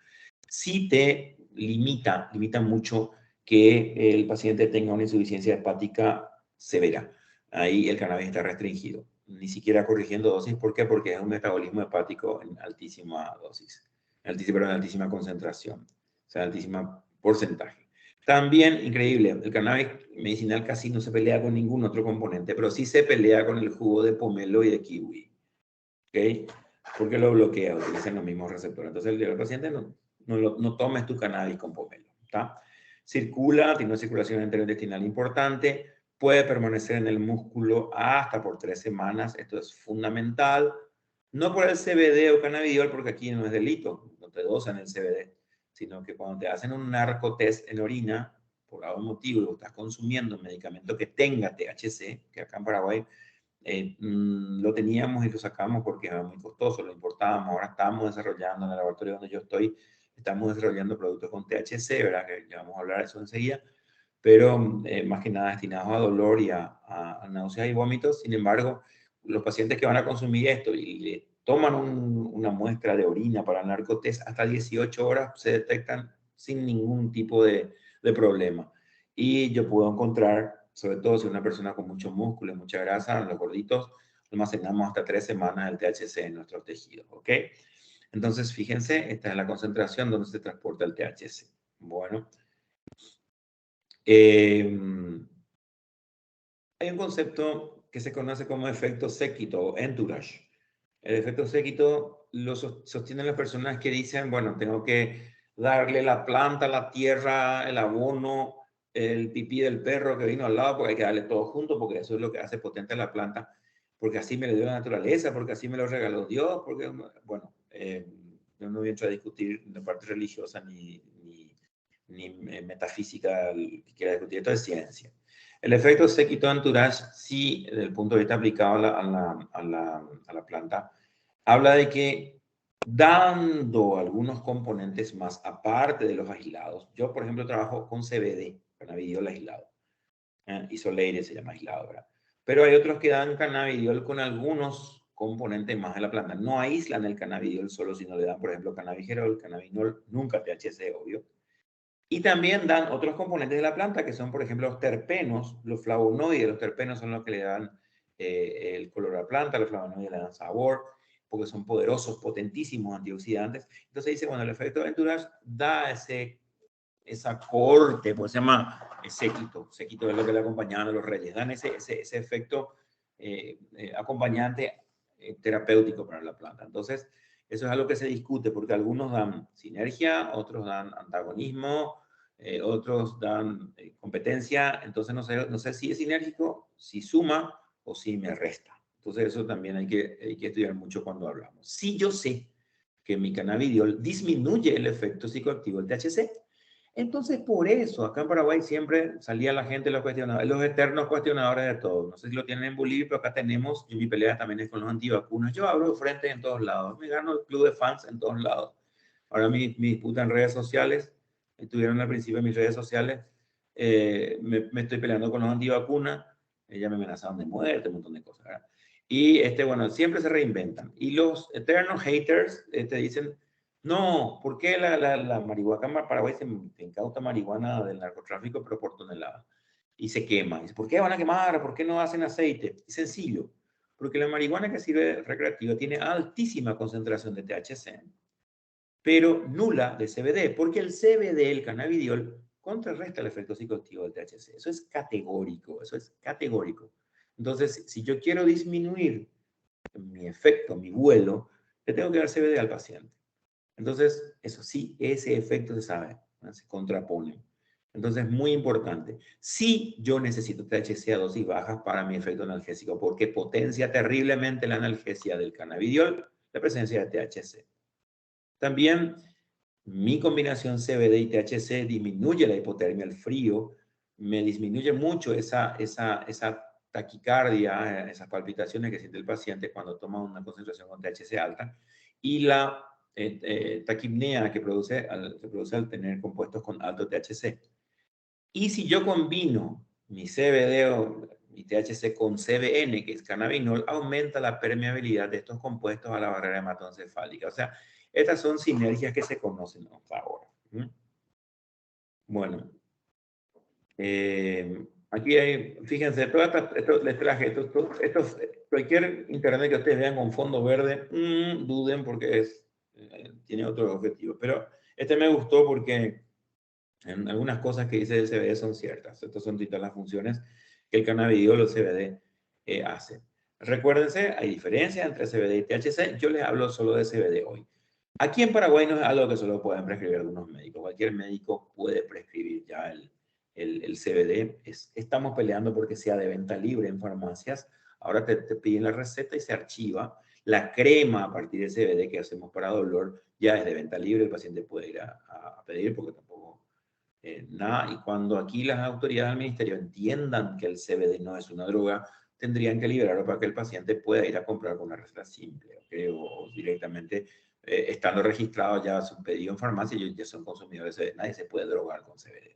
[SPEAKER 2] Sí te limita mucho que el paciente tenga una insuficiencia hepática severa. Ahí el cannabis está restringido, ni siquiera corrigiendo dosis. ¿Por qué? Porque es un metabolismo hepático en altísima dosis, en altísima concentración, o sea, altísima porcentaje. También, increíble, el cannabis medicinal casi no se pelea con ningún otro componente, pero sí se pelea con el jugo de pomelo y de kiwi, ¿ok? Porque lo bloquea, utilizan los mismos receptores. Entonces, el paciente no tomes tu cannabis con pomelo, ¿está? Circula, tiene una circulación enterointestinal importante, puede permanecer en el músculo hasta por 3 semanas, esto es fundamental. No por el CBD o cannabidiol, porque aquí no es delito, no te dosan el CBD, sino que cuando te hacen un narcotest en orina, por algún motivo, estás consumiendo un medicamento que tenga THC, que acá en Paraguay lo teníamos y lo sacamos porque era muy costoso, lo importábamos. Ahora estamos desarrollando en el laboratorio donde yo estoy, estamos desarrollando productos con THC, ¿verdad? Que ya vamos a hablar de eso enseguida, pero más que nada destinados a dolor y a náuseas y vómitos. Sin embargo, los pacientes que van a consumir esto y le toman una muestra de orina para el narcotest, hasta 18 horas se detectan sin ningún tipo de problema. Y yo puedo encontrar, sobre todo si una persona con mucho músculo y mucha grasa, los gorditos, almacenamos hasta 3 semanas el THC en nuestros tejidos, ¿ok? Entonces, fíjense, esta es la concentración donde se transporta el THC. Bueno, hay un concepto que se conoce como efecto séquito o entourage. El efecto séquito lo sostienen las personas que dicen, bueno, tengo que darle la planta, la tierra, el abono, el pipí del perro que vino al lado, porque hay que darle todo junto, porque eso es lo que hace potente la planta, porque así me lo dio la naturaleza, porque así me lo regaló Dios, porque, bueno, yo no entro a discutir la parte religiosa ni metafísica que quiera discutir, esto es ciencia. El efecto séquito entourage, sí, desde el punto de vista aplicado a la planta, habla de que dando algunos componentes más aparte de los aislados, yo por ejemplo trabajo con CBD, cannabidiol aislado, Isoleire se llama aislado, ¿verdad? Pero hay otros que dan cannabidiol con algunos componentes más de la planta. No aíslan el cannabidiol solo, sino le dan, por ejemplo, cannabigerol, cannabinol, nunca THC, obvio. Y también dan otros componentes de la planta, que son, por ejemplo, los terpenos, los flavonoides. Los terpenos son los que le dan el color a la planta, los flavonoides le dan sabor, porque son poderosos, potentísimos antioxidantes. Entonces dice, bueno, el efecto de entourage da esa corte, pues se llama séquito. Séquito es lo que le acompañaban a los reyes. Dan ese efecto acompañante terapéutico para la planta. Entonces, eso es algo que se discute porque algunos dan sinergia, otros dan antagonismo, otros dan competencia. Entonces, no sé si es sinérgico, si suma o si me resta. Entonces, eso también hay que estudiar mucho cuando hablamos. Sí, yo sé que mi cannabidiol disminuye el efecto psicoactivo del THC. Entonces, por eso, acá en Paraguay siempre salía la gente los eternos cuestionadores de todo. No sé si lo tienen en Bolivia, pero acá tenemos, y mi pelea también es con los antivacunas. Yo abro frente en todos lados, me gano el club de fans en todos lados. Ahora mi disputa en redes sociales, estuvieron al principio en mis redes sociales, me estoy peleando con los antivacunas, ya me amenazaron de muerte, un montón de cosas, ¿verdad? Y bueno, siempre se reinventan. Y los eternos haters te dicen, no, ¿por qué la marihuana en Paraguay se incauta marihuana del narcotráfico, pero por tonelada? Y se quema. Dice, ¿por qué van a quemar? ¿Por qué no hacen aceite? Es sencillo, porque la marihuana que sirve recreativa tiene altísima concentración de THC, pero nula de CBD, porque el CBD, el cannabidiol, contrarresta el efecto psicoactivo del THC. Eso es categórico, eso es categórico. Entonces, si yo quiero disminuir mi efecto, mi vuelo, le tengo que dar CBD al paciente. Entonces, eso sí, ese efecto se sabe, ¿no? Se contrapone. Entonces, muy importante. Sí, yo necesito THC a dosis bajas para mi efecto analgésico, porque potencia terriblemente la analgesia del cannabidiol, la presencia de THC. También, mi combinación CBD y THC disminuye la hipotermia, el frío, me disminuye mucho esa taquicardia, esas palpitaciones que siente el paciente cuando toma una concentración con THC alta, y la taquipnea que se produce al tener compuestos con alto THC. Y si yo combino mi CBD o mi THC con CBN, que es cannabinol, aumenta la permeabilidad de estos compuestos a la barrera hematoencefálica. O sea, estas son sinergias que se conocen hasta ahora. Bueno, aquí hay, fíjense, les traje cualquier internet que ustedes vean con fondo verde, duden porque tiene otro objetivo. Pero este me gustó porque en algunas cosas que dice el CBD son ciertas. Estas son todas las funciones que el cannabidiol o CBD hace. Recuérdense, hay diferencia entre CBD y THC. Yo les hablo solo de CBD hoy. Aquí en Paraguay no es algo que solo pueden prescribir algunos médicos. Cualquier médico puede prescribir ya el CBD. Estamos peleando porque sea de venta libre en farmacias. Ahora te piden la receta y se archiva. La crema a partir de CBD que hacemos para dolor ya es de venta libre. El paciente puede ir a pedir porque tampoco nada. Y cuando aquí las autoridades del ministerio entiendan que el CBD no es una droga, tendrían que liberarlo para que el paciente pueda ir a comprar con una receta simple, ¿okay? O directamente estando registrado ya su pedido en farmacia, ellos ya son consumidores de CBD. Nadie se puede drogar con CBD.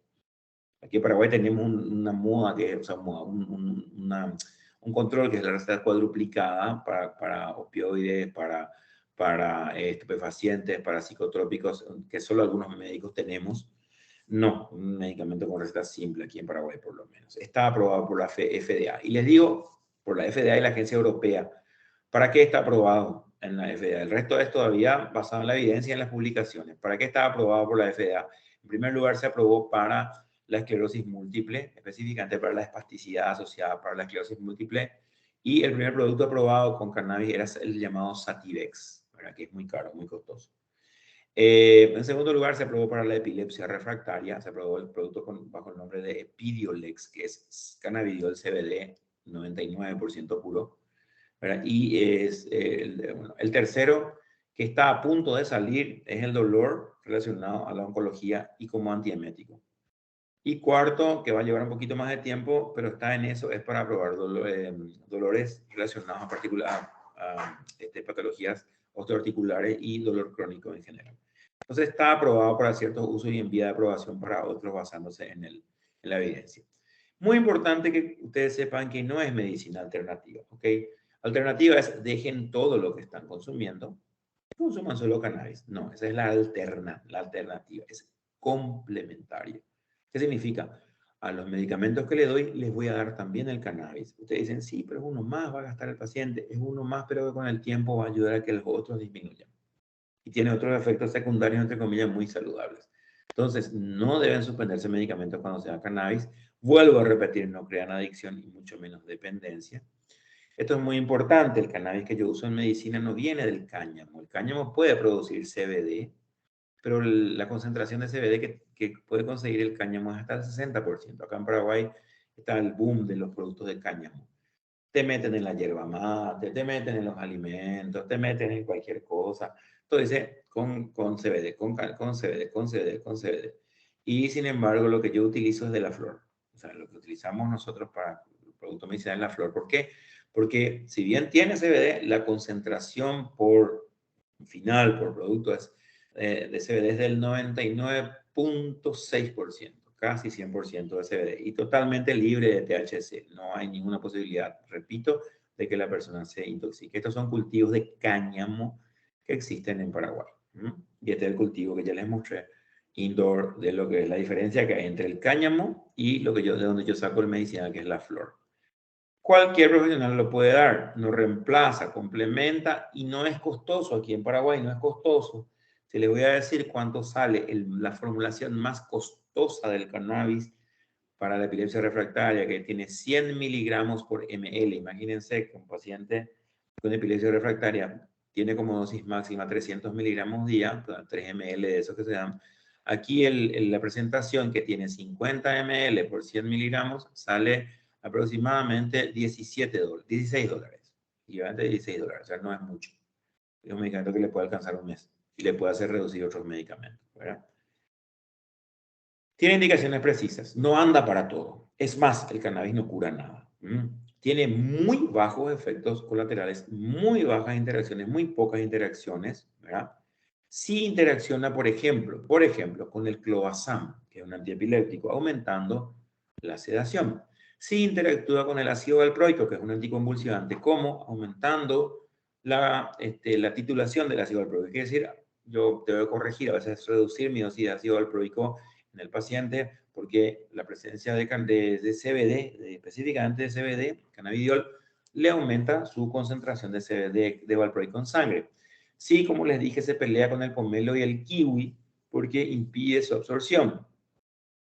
[SPEAKER 2] Aquí en Paraguay tenemos una moda, o sea, un control que es la receta cuadruplicada para opioides, para estupefacientes, para psicotrópicos, que solo algunos médicos tenemos. No, un medicamento con receta simple aquí en Paraguay por lo menos. Está aprobado por la FDA. Y les digo, por la FDA y la Agencia Europea, ¿para qué está aprobado en la FDA? El resto es todavía basado en la evidencia y en las publicaciones. ¿Para qué está aprobado por la FDA? En primer lugar, se aprobó para la esclerosis múltiple, específicamente para la espasticidad asociada para la esclerosis múltiple. Y el primer producto aprobado con cannabis era el llamado Sativex, ¿verdad? Que es muy caro, muy costoso. En segundo lugar, se aprobó para la epilepsia refractaria. Se aprobó el producto bajo el nombre de Epidiolex, que es cannabidiol CBD 99% puro, ¿verdad? Y el tercero, que está a punto de salir, es el dolor relacionado a la oncología y como antiemético. Y cuarto, que va a llevar un poquito más de tiempo, pero está en eso, es para probar dolores relacionados a patologías osteoarticulares y dolor crónico en general. Entonces está aprobado para ciertos usos y en vía de aprobación para otros basándose en la evidencia. Muy importante que ustedes sepan que no es medicina alternativa, ¿ok? Alternativa es dejen todo lo que están consumiendo, consuman solo cannabis. No, esa es la alternativa, es complementaria. ¿Qué significa? A los medicamentos que le doy les voy a dar también el cannabis. Ustedes dicen, sí, pero es uno más, va a gastar el paciente. Es uno más, pero que con el tiempo va a ayudar a que los otros disminuyan. Y tiene otros efectos secundarios, entre comillas, muy saludables. Entonces, no deben suspenderse medicamentos cuando se da cannabis. Vuelvo a repetir, no crean adicción y mucho menos dependencia. Esto es muy importante. El cannabis que yo uso en medicina no viene del cáñamo. El cáñamo puede producir CBD, pero la concentración de CBD que puede conseguir el cáñamo es hasta el 60%. Acá en Paraguay está el boom de los productos de cáñamo. Te meten en la hierba mate, te meten en los alimentos, te meten en cualquier cosa. Entonces, con CBD, con CBD, con CBD, con CBD. Y sin embargo, lo que yo utilizo es de la flor. O sea, lo que utilizamos nosotros para el producto medicinal es la flor. ¿Por qué? Porque si bien tiene CBD, la concentración por producto de CBD es del 99.6%, casi 100% de CBD y totalmente libre de THC. No hay ninguna posibilidad, repito, de que la persona se intoxique. Estos son cultivos de cáñamo que existen en Paraguay. Y este es el cultivo que ya les mostré, indoor, de lo que es la diferencia que hay entre el cáñamo y de donde yo saco el medicinal, que es la flor. Cualquier profesional lo puede dar, no reemplaza, complementa y no es costoso. Aquí en Paraguay no es costoso. Se les voy a decir cuánto sale la formulación más costosa del cannabis para la epilepsia refractaria, que tiene 100 miligramos por ml. Imagínense que un paciente con epilepsia refractaria tiene como dosis máxima 300 miligramos día, 3 ml de esos que se dan. Aquí la presentación, que tiene 50 ml por 100 miligramos, sale aproximadamente $16. Y obviamente $16, o sea, no es mucho. Es un medicamento que le puede alcanzar un mes y le puede hacer reducir otros medicamentos, ¿verdad? Tiene indicaciones precisas, no anda para todo. Es más, el cannabis no cura nada. Tiene muy bajos efectos colaterales, muy bajas interacciones, muy pocas interacciones, ¿verdad? Sí interacciona, por ejemplo, con el clobazam, que es un antiepiléptico, aumentando la sedación. Sí interactúa con el ácido valproico, que es un anticonvulsivante. ¿Cómo? Aumentando la titulación del ácido valproico. Quiere decir, yo debo corregir, a veces reducir mi dosis de ácido valproico en el paciente, porque la presencia de CBD, específicamente de CBD, cannabidiol, le aumenta su concentración de CBD, de valproico en sangre. Sí, como les dije, se pelea con el pomelo y el kiwi porque impide su absorción.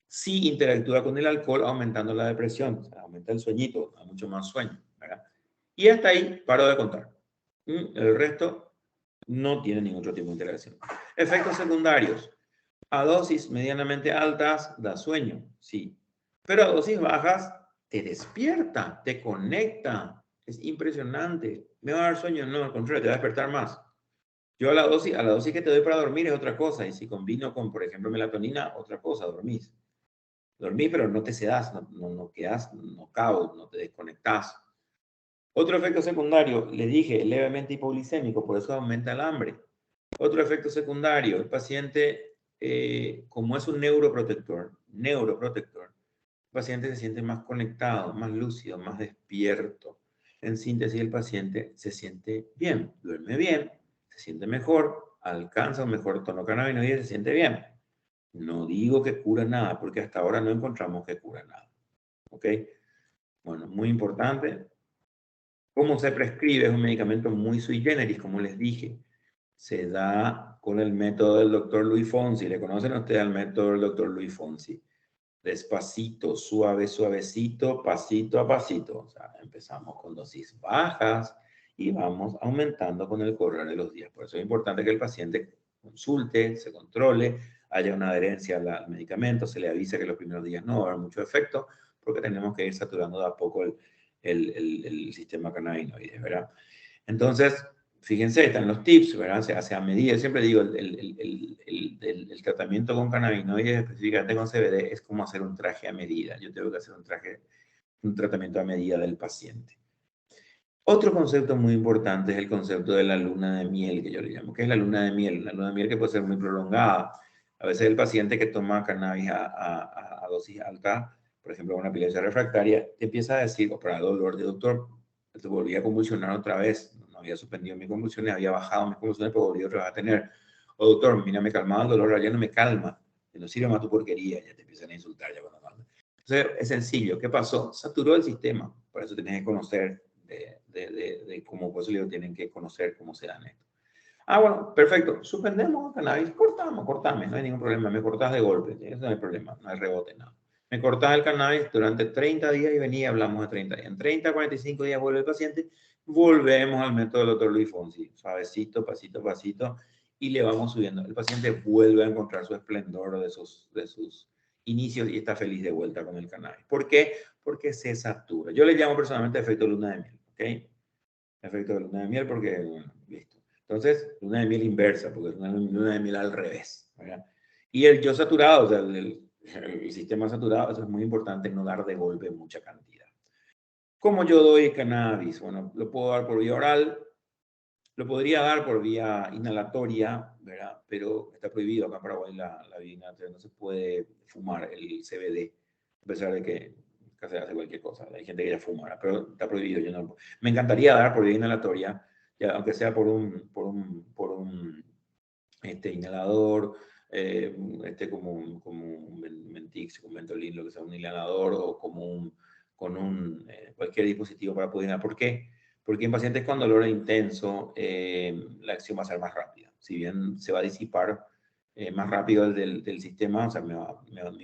[SPEAKER 2] Sí interactúa con el alcohol aumentando la depresión, o sea, aumenta el sueñito, da mucho más sueño, ¿verdad? Y hasta ahí paro de contar. El resto no tiene ningún otro tipo de interacción. Efectos secundarios. A dosis medianamente altas da sueño, sí. Pero a dosis bajas te despierta, te conecta. Es impresionante. ¿Me va a dar sueño? No, al contrario, te va a despertar más. Yo a la dosis que te doy para dormir es otra cosa. Y si combino con, por ejemplo, melatonina, otra cosa, dormís. Dormís, pero no te sedas, no quedas knockout, no te desconectas. Otro efecto secundario, le dije, levemente hipoglicémico, por eso aumenta el hambre. Otro efecto secundario, el paciente, como es un neuroprotector, el paciente se siente más conectado, más lúcido, más despierto. En síntesis, el paciente se siente bien, duerme bien, se siente mejor, alcanza un mejor tono cannabinoide y se siente bien. No digo que cura nada, porque hasta ahora no encontramos que cura nada. ¿Ok? Bueno, muy importante. ¿Cómo se prescribe? Es un medicamento muy sui generis, como les dije. Se da con el método del doctor Luis Fonsi. ¿Le conocen ustedes al método del doctor Luis Fonsi? Despacito, suave, suavecito, pasito a pasito. O sea, empezamos con dosis bajas y vamos aumentando con el correr de los días. Por eso es importante que el paciente consulte, se controle, haya una adherencia al medicamento, se le avise que los primeros días no va a haber mucho efecto, porque tenemos que ir saturando de a poco el sistema cannabinoide, ¿verdad? Entonces, fíjense, están los tips, ¿verdad? Se hace a medida. Siempre digo, el tratamiento con cannabinoides, específicamente con CBD, es como hacer un traje a medida. Yo tengo que hacer un tratamiento a medida del paciente. Otro concepto muy importante es el concepto de la luna de miel, que yo le llamo. ¿Qué es la luna de miel? La luna de miel que puede ser muy prolongada. A veces el paciente que toma cannabis a dosis alta, por ejemplo, una epilepsia refractaria, te empieza a decir, o para dolor de doctor, te volví a convulsionar otra vez, no había suspendido mis convulsiones, había bajado mis convulsiones, pero volví otra vez a tener. O doctor, mira, me calmaba el dolor, ya no me calma, no sirve más tu porquería, ya te empiezan a insultar. Ya cuando manda. Entonces, es sencillo, ¿qué pasó? Saturó el sistema, por eso tienes que conocer de cómo, pues tienen que conocer cómo se dan esto. Ah, bueno, perfecto, suspendemos cannabis, cortame, no hay ningún problema, me cortás de golpe, eso no hay problema, no hay rebote, nada. Me cortás el cannabis durante 30 días y venía, hablamos de 30 días. En 30, 45 días vuelve el paciente, volvemos al método del doctor Luis Fonsi, suavecito, pasito, pasito, y le vamos subiendo. El paciente vuelve a encontrar su esplendor de sus inicios y está feliz de vuelta con el cannabis. ¿Por qué? Porque se satura. Yo le llamo personalmente efecto luna de miel, ¿ok? Efecto de luna de miel porque, bueno, listo. Entonces, luna de miel inversa, porque es una luna de miel al revés, ¿verdad? Y el yo saturado, o sea, el sistema saturado, eso es muy importante, no dar de golpe mucha cantidad. ¿Cómo yo doy cannabis? Bueno, lo puedo dar por vía oral, lo podría dar por vía inhalatoria, ¿verdad? Pero está prohibido acá en Paraguay la vía inhalatoria, no se puede fumar el CBD, a pesar de que se hace cualquier cosa. Hay gente que ya fuma, ¿verdad? Pero está prohibido. Yo no, me encantaría dar por vía inhalatoria, ya, aunque sea por un inhalador, como un Mentix, un Ventolin, lo que sea, un inhalador o con cualquier dispositivo para poder inhalar. ¿Por qué? Porque en pacientes con dolor intenso, la acción va a ser más rápida. Si bien se va a disipar más rápido del sistema, o sea, mi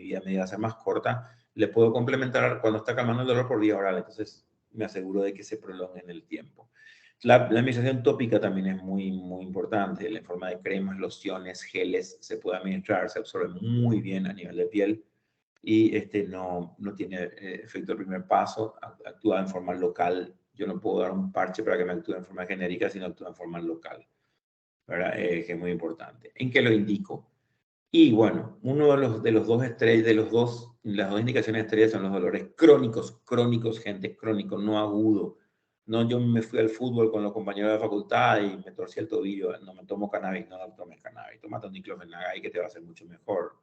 [SPEAKER 2] vida media va a ser más corta, le puedo complementar cuando está calmando el dolor por vía oral. Entonces, me aseguro de que se prolongue en el tiempo. La administración tópica también es muy, muy importante. En forma de cremas, lociones, geles, se puede administrar, se absorbe muy bien a nivel de piel y no tiene efecto el primer paso, actúa en forma local. Yo no puedo dar un parche para que me actúe en forma genérica, sino actúa en forma local, ¿verdad? Que es muy importante. ¿En qué lo indico? Y bueno, uno de los dos estrellas, las dos indicaciones estrellas son los dolores crónicos, gente, crónico, no agudo. No, yo me fui al fútbol con los compañeros de la facultad y me torcí el tobillo, no me tomo cannabis, no tomes cannabis, tómate un diclofenac ahí que te va a hacer mucho mejor,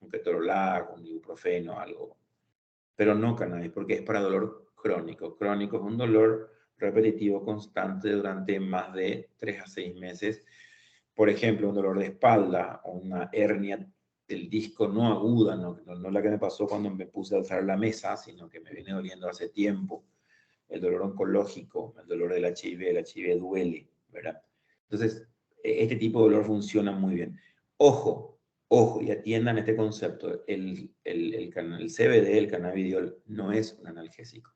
[SPEAKER 2] un ketorolac, un ibuprofeno, algo pero no cannabis, porque es para dolor crónico. Crónico es un dolor repetitivo constante durante más de 3 a 6 meses. Por ejemplo, un dolor de espalda o una hernia del disco no aguda, no la que me pasó cuando me puse a alzar la mesa, sino que me viene doliendo hace tiempo. El dolor oncológico, el dolor del HIV, el HIV duele, ¿verdad? Entonces, este tipo de dolor funciona muy bien. Ojo, ojo, y atiendan este concepto. El CBD, el cannabidiol, no es un analgésico.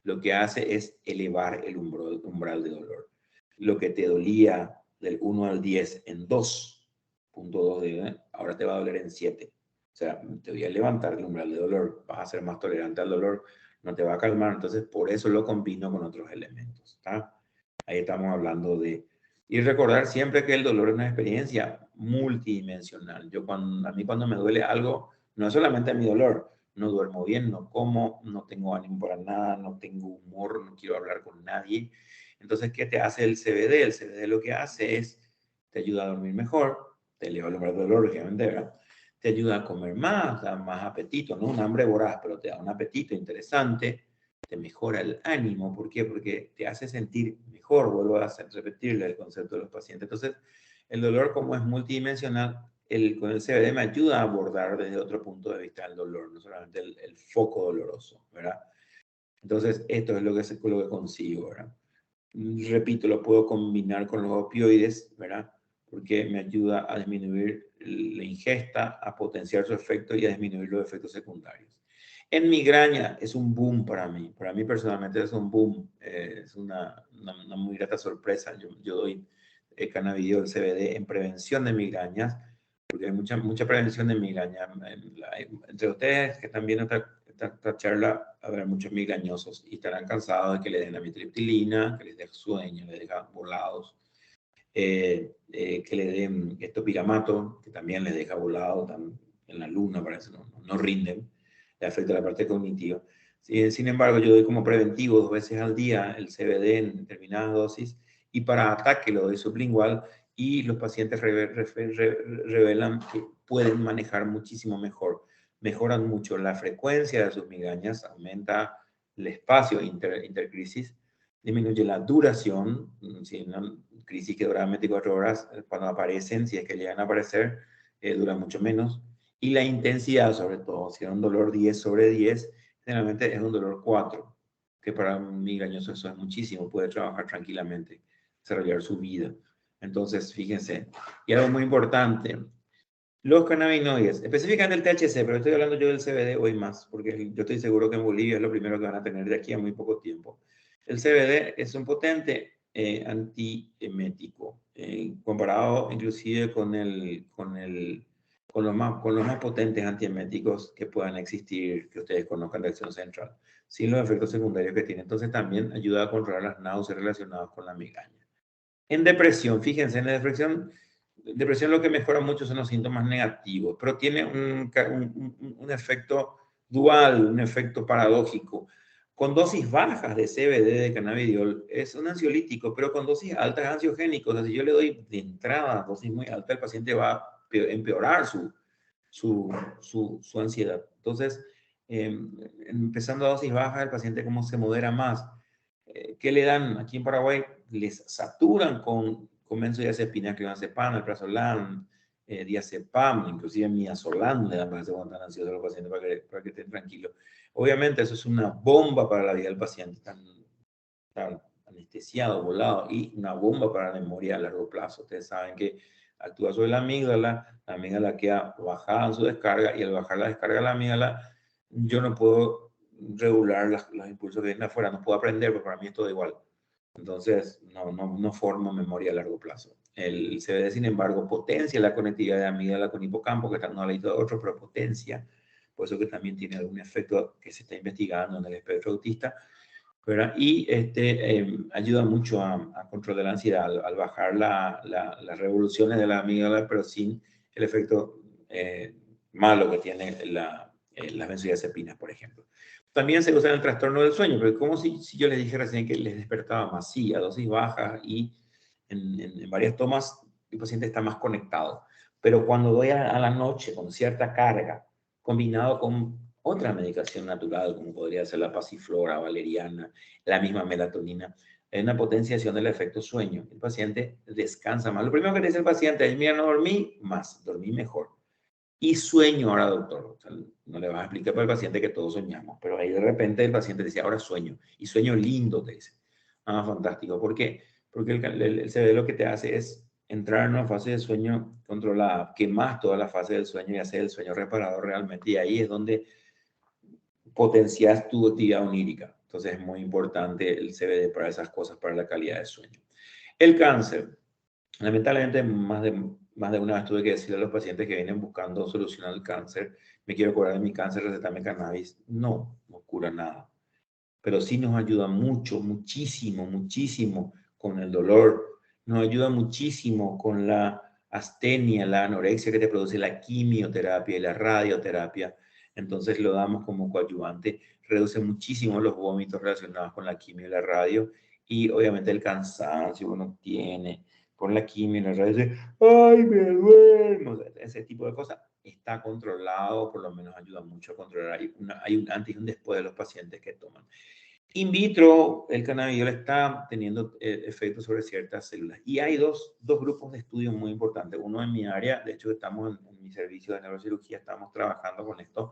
[SPEAKER 2] Lo que hace es elevar el umbral de dolor. Lo que te dolía del 1 al 10 en 2.2, ahora te va a doler en 7. O sea, te voy a levantar el umbral de dolor, vas a ser más tolerante al dolor, no te va a calmar, entonces por eso lo combino con otros elementos, ¿está? Ahí estamos hablando de... Y recordar siempre que el dolor es una experiencia multidimensional. A mí cuando me duele algo, no es solamente mi dolor, no duermo bien, no como, no tengo ánimo para nada, no tengo humor, no quiero hablar con nadie. Entonces, ¿qué te hace el CBD? El CBD lo que hace es, te ayuda a dormir mejor, te eleva el umbral del dolor, lógicamente, ¿verdad? Te ayuda a comer más, da más apetito, no un hambre voraz, pero te da un apetito interesante, te mejora el ánimo. ¿Por qué? Porque te hace sentir mejor, vuelvo a repetirle el concepto de los pacientes. Entonces, el dolor, como es multidimensional, con el CBD me ayuda a abordar desde otro punto de vista el dolor, no solamente el foco doloroso, ¿verdad? Entonces, esto es lo que consigo, ¿verdad? Repito, lo puedo combinar con los opioides, ¿verdad? Porque me ayuda a disminuir la ingesta, a potenciar su efecto y a disminuir los efectos secundarios. En migraña es un boom para mí personalmente es un boom, es una muy grata sorpresa. Yo doy cannabidiol, CBD en prevención de migrañas, porque hay mucha prevención de migraña. Entre ustedes que están viendo esta charla, habrá muchos migrañosos y estarán cansados de que le den amitriptilina, que les dé sueño, les deja volados, que le den topiramato, que también les deja volado, en la luna parece, no rinden, le afecta la parte cognitiva. Sin embargo, yo doy como preventivo 2 veces al día el CBD en determinadas dosis, y para ataque lo doy sublingual, y los pacientes revelan que pueden manejar muchísimo mejor. Mejoran mucho la frecuencia de sus migrañas, aumenta el espacio intercrisis, disminuye la duración. Si una crisis que dura 24 horas, cuando aparecen, si es que llegan a aparecer, dura mucho menos. Y la intensidad, sobre todo, si es un dolor 10 sobre 10, generalmente es un dolor 4, que para un migrañoso eso es muchísimo, puede trabajar tranquilamente, desarrollar su vida. Entonces, fíjense. Y algo muy importante, los cannabinoides, específicamente el THC, pero estoy hablando yo del CBD hoy más, porque yo estoy seguro que en Bolivia es lo primero que van a tener de aquí a muy poco tiempo. El CBD es un potente antiemético, comparado inclusive con los más potentes antieméticos que puedan existir, que ustedes conozcan de acción central, sin los efectos secundarios que tiene. Entonces también ayuda a controlar las náuseas relacionadas con la migraña. En depresión, fíjense, en la depresión lo que mejora mucho son los síntomas negativos, pero tiene un efecto dual, un efecto paradójico. Con dosis bajas de CBD, de cannabidiol, es un ansiolítico, pero con dosis altas ansiogénicos. O sea, si yo le doy de entrada dosis muy alta, el paciente va a empeorar su ansiedad. Entonces, empezando a dosis bajas, el paciente como se modera más. ¿Qué le dan? Aquí en Paraguay les saturan con benzodiazepina, clonazepam, alprazolam, diazepam, inclusive midazolam le dan para que se pongan tan ansiosos a los pacientes para que estén tranquilos. Obviamente eso es una bomba para la vida del paciente, tan anestesiado, volado, y una bomba para la memoria a largo plazo. Ustedes saben que actúa sobre la amígdala queda bajada en su descarga, y al bajar la descarga de la amígdala, yo no puedo regular los impulsos que vienen afuera, no puedo aprender, porque para mí es todo igual. Entonces, no forma memoria a largo plazo. El CBD, sin embargo, potencia la conectividad de amígdala con hipocampo, que están no de otro, pero potencia. Por eso que también tiene algún efecto que se está investigando en el espectro autista, ¿verdad? Y ayuda mucho a controlar la ansiedad al bajar las revoluciones de la amígdala, pero sin el efecto malo que tiene las benzodiazepinas, por ejemplo. También se usa en el trastorno del sueño, pero como si yo les dije recién que les despertaba más, sí, a dosis bajas y en varias tomas el paciente está más conectado. Pero cuando doy a la noche con cierta carga, combinado con otra medicación natural, como podría ser la pasiflora, valeriana, la misma melatonina, hay una potenciación del efecto sueño. El paciente descansa más. Lo primero que te dice el paciente es, mira, no dormí más, dormí mejor. Y sueño ahora, doctor. O sea, no le vas a explicar para el paciente que todos soñamos, pero ahí de repente el paciente dice, ahora sueño. Y sueño lindo, te dice. Ah, fantástico. ¿Por qué? Porque el CBD lo que te hace es entrar en una fase de sueño controlada, quemas toda la fase del sueño y hacer el sueño reparador realmente. Y ahí es donde potencias tu actividad onírica. Entonces es muy importante el CBD para esas cosas, para la calidad de sueño. El cáncer. Lamentablemente, más de una vez tuve que decirle a los pacientes que vienen buscando solución al cáncer, me quiero curar de mi cáncer, recetame cannabis. No, no cura nada. Pero sí nos ayuda mucho, muchísimo, muchísimo con el dolor. Nos ayuda muchísimo con la astenia, la anorexia que te produce la quimioterapia y la radioterapia. Entonces lo damos como coadyuvante. Reduce muchísimo los vómitos relacionados con la quimio y la radio. Y obviamente el cansancio que uno tiene con la quimio y la radio. Dice, ay, me duermo. Ese tipo de cosas está controlado, por lo menos ayuda mucho a controlar. Hay un antes y un después de los pacientes que toman. In vitro, el cannabidiol está teniendo efectos sobre ciertas células. Y hay dos grupos de estudios muy importantes. Uno en mi área, de hecho estamos en mi servicio de neurocirugía, estamos trabajando con esto.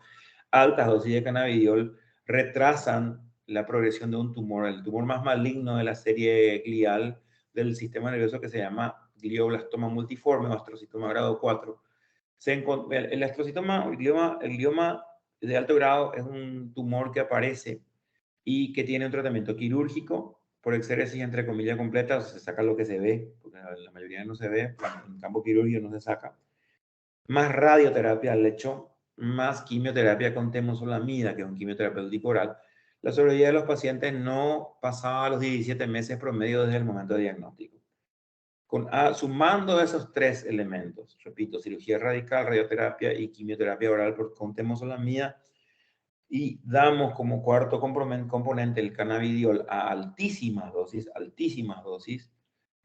[SPEAKER 2] Altas dosis de cannabidiol retrasan la progresión de un tumor, el tumor más maligno de la serie glial del sistema nervioso que se llama glioblastoma multiforme o astrocitoma grado 4. El astrocitoma, el glioma de alto grado es un tumor que aparece y que tiene un tratamiento quirúrgico por exéresis entre comillas completa, o sea, se saca lo que se ve, porque la mayoría no se ve, en campo quirúrgico no se saca. Más radioterapia al lecho, más quimioterapia con temozolomida, que es un quimioterapéutico oral. La sobrevida de los pacientes no pasaba los 17 meses promedio desde el momento de diagnóstico. Sumando esos tres elementos, repito, cirugía radical, radioterapia y quimioterapia oral con temozolomida, y damos como cuarto componente el cannabidiol a altísimas dosis,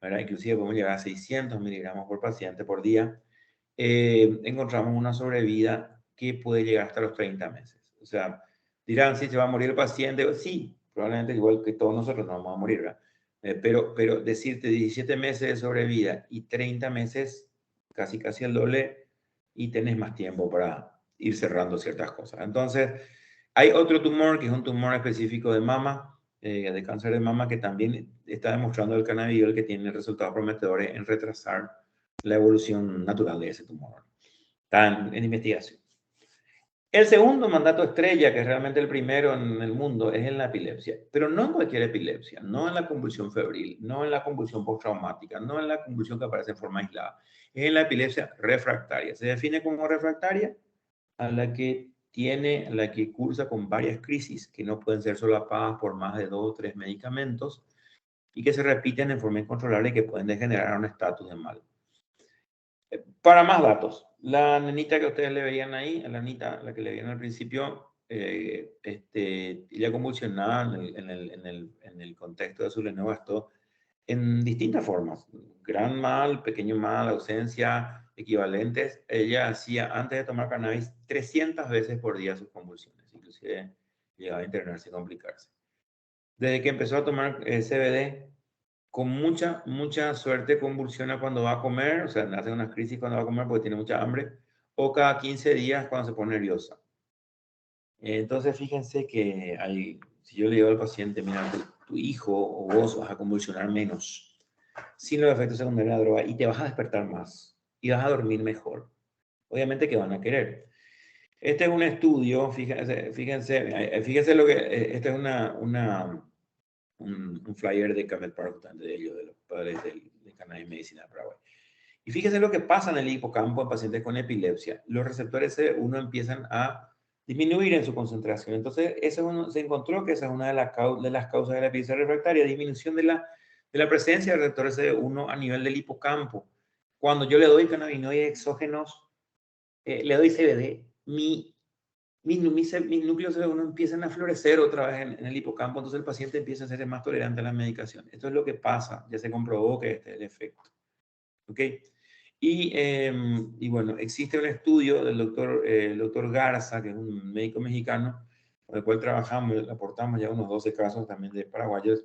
[SPEAKER 2] ¿verdad? Inclusive podemos llegar a 600 miligramos por paciente por día, encontramos una sobrevida que puede llegar hasta los 30 meses. O sea, dirán, si se va a morir el paciente, sí, probablemente igual que todos nosotros no vamos a morir, ¿verdad? Pero decirte 17 meses de sobrevida y 30 meses, casi el doble, y tenés más tiempo para ir cerrando ciertas cosas. Entonces, hay otro tumor que es un tumor específico de mama, de cáncer de mama, que también está demostrando el cannabidiol que tiene resultados prometedores en retrasar la evolución natural de ese tumor. Está en investigación. El segundo mandato estrella, que es realmente el primero en el mundo, es en la epilepsia. Pero no en cualquier epilepsia, no en la convulsión febril, no en la convulsión postraumática, no en la convulsión que aparece en forma aislada. Es en la epilepsia refractaria. Se define como refractaria a la que cursa con varias crisis que no pueden ser solapadas por más de 2 o 3 medicamentos y que se repiten en forma incontrolable y que pueden degenerar a un estatus de mal. Para más datos, la nenita que ustedes le veían ahí, la nenita, la que le veían al principio, ella convulsionaba en el contexto de su Lennox-Gastaut en distintas formas, gran mal, pequeño mal, ausencia, equivalentes. Ella hacía, antes de tomar cannabis, 300 veces por día sus convulsiones, inclusive llegaba a internarse y complicarse. Desde que empezó a tomar CBD, con mucha suerte convulsiona cuando va a comer, o sea, hace unas crisis cuando va a comer porque tiene mucha hambre, o cada 15 días cuando se pone nerviosa. Entonces, fíjense que si yo le digo al paciente, mira, tu hijo o vos vas a convulsionar menos sin los efectos secundarios de la droga y te vas a despertar más y vas a dormir mejor. Obviamente que van a querer. Este es un estudio, fíjense lo que, este es un flyer de Camet Park, de ellos, de los padres de Cannabis Medicina de Paraguay. Y fíjense lo que pasa en el hipocampo en pacientes con epilepsia. Los receptores C1 empiezan a disminuir en su concentración. Entonces, se encontró que esa es una de las causas de la epilepsia refractaria, disminución de la presencia de receptores C1 a nivel del hipocampo. Cuando yo le doy cannabinoides exógenos, le doy CBD, mis núcleos C1 empiezan a florecer otra vez en el hipocampo, entonces el paciente empieza a ser más tolerante a la medicación. Esto es lo que pasa, ya se comprobó que este es el efecto. ¿Ok? Y bueno, existe un estudio del doctor Garza, que es un médico mexicano, con el cual trabajamos, aportamos ya unos 12 casos también de paraguayos.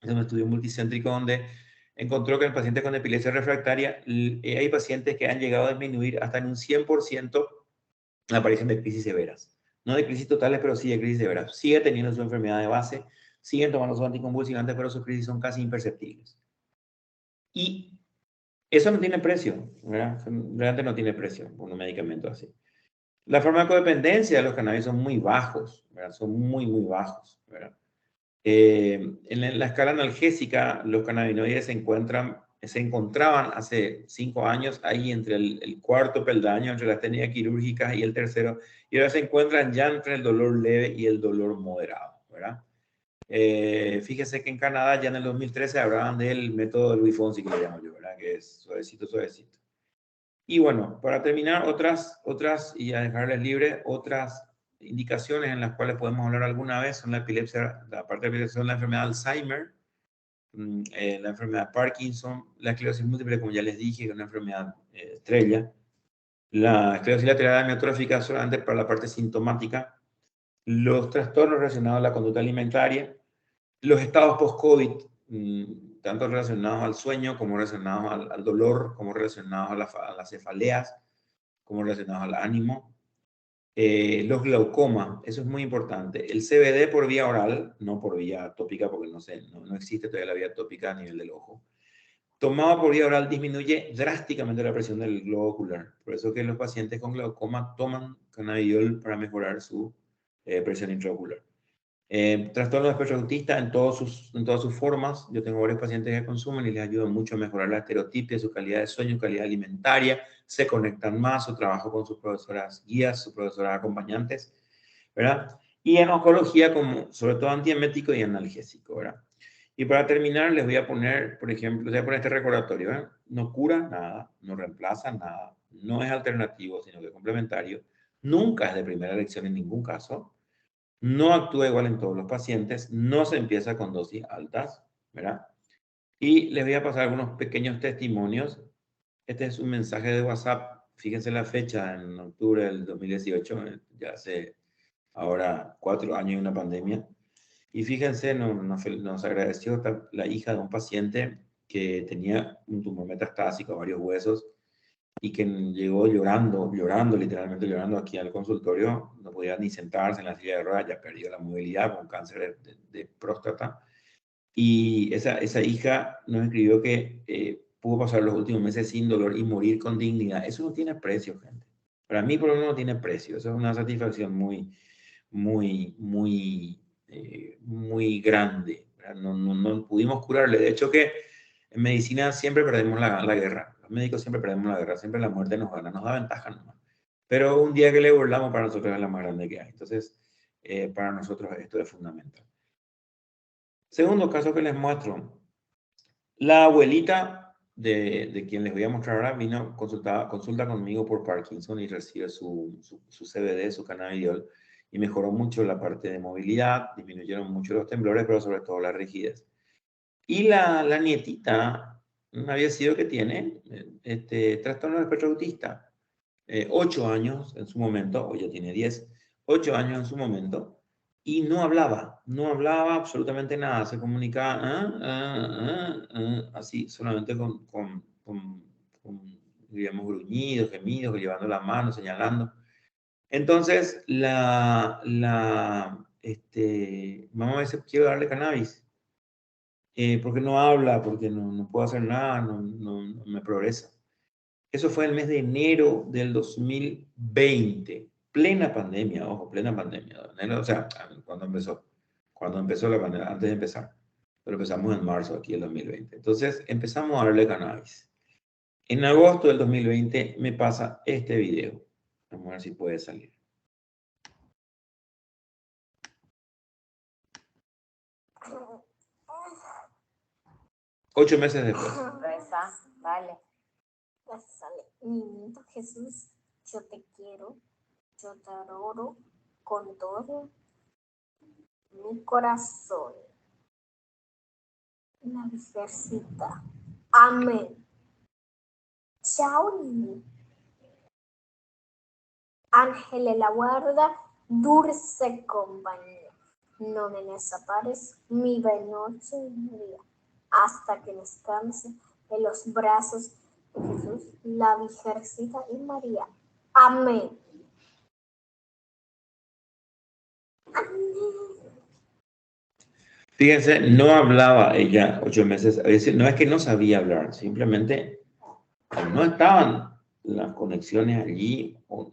[SPEAKER 2] Es un estudio multicéntrico donde encontró que en pacientes con epilepsia refractaria hay pacientes que han llegado a disminuir hasta en un 100% la aparición de crisis severas. No de crisis totales, pero sí de crisis severas. Sigue teniendo su enfermedad de base, siguen tomando sus anticonvulsivantes, pero sus crisis son casi imperceptibles. Y eso no tiene precio, ¿verdad? Realmente no tiene precio un medicamento así. La farmacodependencia de los cannabis son muy bajos, ¿verdad? Son muy, muy bajos, ¿verdad? En la escala analgésica, los cannabinoides se encontraban hace 5 años ahí entre el cuarto peldaño, entre las técnicas quirúrgicas y el tercero, y ahora se encuentran ya entre el dolor leve y el dolor moderado, ¿verdad? Fíjese que en Canadá ya en el 2013 hablaban del método de Louis Fonsi, que le llamo yo, ¿verdad? Que es suavecito, suavecito. Y bueno, para terminar, y a dejarles libre, otras indicaciones en las cuales podemos hablar alguna vez son la epilepsia, la parte de la epilepsia son la enfermedad de Alzheimer, la enfermedad de Parkinson, la esclerosis múltiple, como ya les dije, que es una enfermedad estrella, la esclerosis lateral amiotrófica solamente para la parte sintomática, los trastornos relacionados a la conducta alimentaria, los estados post-COVID, tanto relacionados al sueño como relacionados al dolor, como relacionados a las cefaleas, como relacionados al ánimo. Los glaucomas, eso es muy importante. El CBD por vía oral, no por vía tópica, porque no existe todavía la vía tópica a nivel del ojo. Tomado por vía oral disminuye drásticamente la presión del globo ocular. Por eso que los pacientes con glaucoma toman cannabidiol para mejorar su presión intraocular. Trastorno de espectro autista en todas sus formas. Yo tengo varios pacientes que consumen y les ayuda mucho a mejorar la estereotipia, su calidad de sueño, calidad alimentaria, se conectan más, su trabajo con sus profesoras guías, sus profesoras acompañantes, ¿verdad? Y en oncología, como sobre todo antiemético y analgésico, ¿verdad? Y para terminar, les voy a poner, por ejemplo, les voy a poner este recordatorio, ¿verdad? No cura nada, no reemplaza nada, no es alternativo, sino que complementario, nunca es de primera elección en ningún caso, no actúa igual en todos los pacientes, no se empieza con dosis altas, ¿verdad? Y les voy a pasar algunos pequeños testimonios. Este es un mensaje de WhatsApp, fíjense la fecha, en octubre del 2018, ya hace ahora 4 años de una pandemia. Y fíjense, nos agradeció la hija de un paciente que tenía un tumor metastásico, varios huesos, y que llegó llorando, literalmente llorando aquí al consultorio, no podía ni sentarse en la silla de ruedas, ya perdió la movilidad con cáncer de próstata. Y esa hija nos escribió que pudo pasar los últimos meses sin dolor y morir con dignidad. Eso no tiene precio, gente. Para mí, por lo menos, no tiene precio. Eso es una satisfacción muy, muy, muy, muy grande. No pudimos curarle. De hecho, que en medicina siempre perdemos la guerra. Los médicos siempre perdemos la guerra. Siempre la muerte nos gana, nos da ventaja nomás. Pero un día que le burlamos, para nosotros es la más grande que hay. Entonces, para nosotros esto es fundamental. Segundo caso que les muestro. La abuelita de quien les voy a mostrar ahora vino, consulta conmigo por Parkinson y recibe su CBD, su cannabidiol, y mejoró mucho la parte de movilidad, disminuyeron mucho los temblores, pero sobre todo la rigidez. Y la nietita había sido que tiene trastorno de espectro autista. 8 años en su momento, hoy ya tiene 10, 8 años en su momento, y no hablaba absolutamente nada, se comunicaba así, solamente con, digamos, gruñidos, gemidos, llevando la mano, señalando. Entonces, mamá me dice, quiero darle cannabis, porque no habla, porque no puedo hacer nada, no me progresa. Eso fue el mes de enero del 2020, plena pandemia, ojo, plena pandemia. O sea, cuando empezó la pandemia, antes de empezar. Pero empezamos en marzo aquí del 2020. Entonces empezamos a darle cannabis. En agosto del 2020 me pasa este video. Vamos a ver si puede salir. 8 meses después.
[SPEAKER 3] Vale. Niñito Jesús, yo te quiero, yo te adoro con todo mi corazón. La Virgencita. Amén. Ciao Lili. Ángel e la guarda, dulce compañía. No me desapares mi noche y día, hasta que descanse en los brazos de Jesús, la Virgencita y María. Amén.
[SPEAKER 2] Fíjense, no hablaba ella 8 meses. A veces, no es que no sabía hablar, simplemente no estaban las conexiones allí, o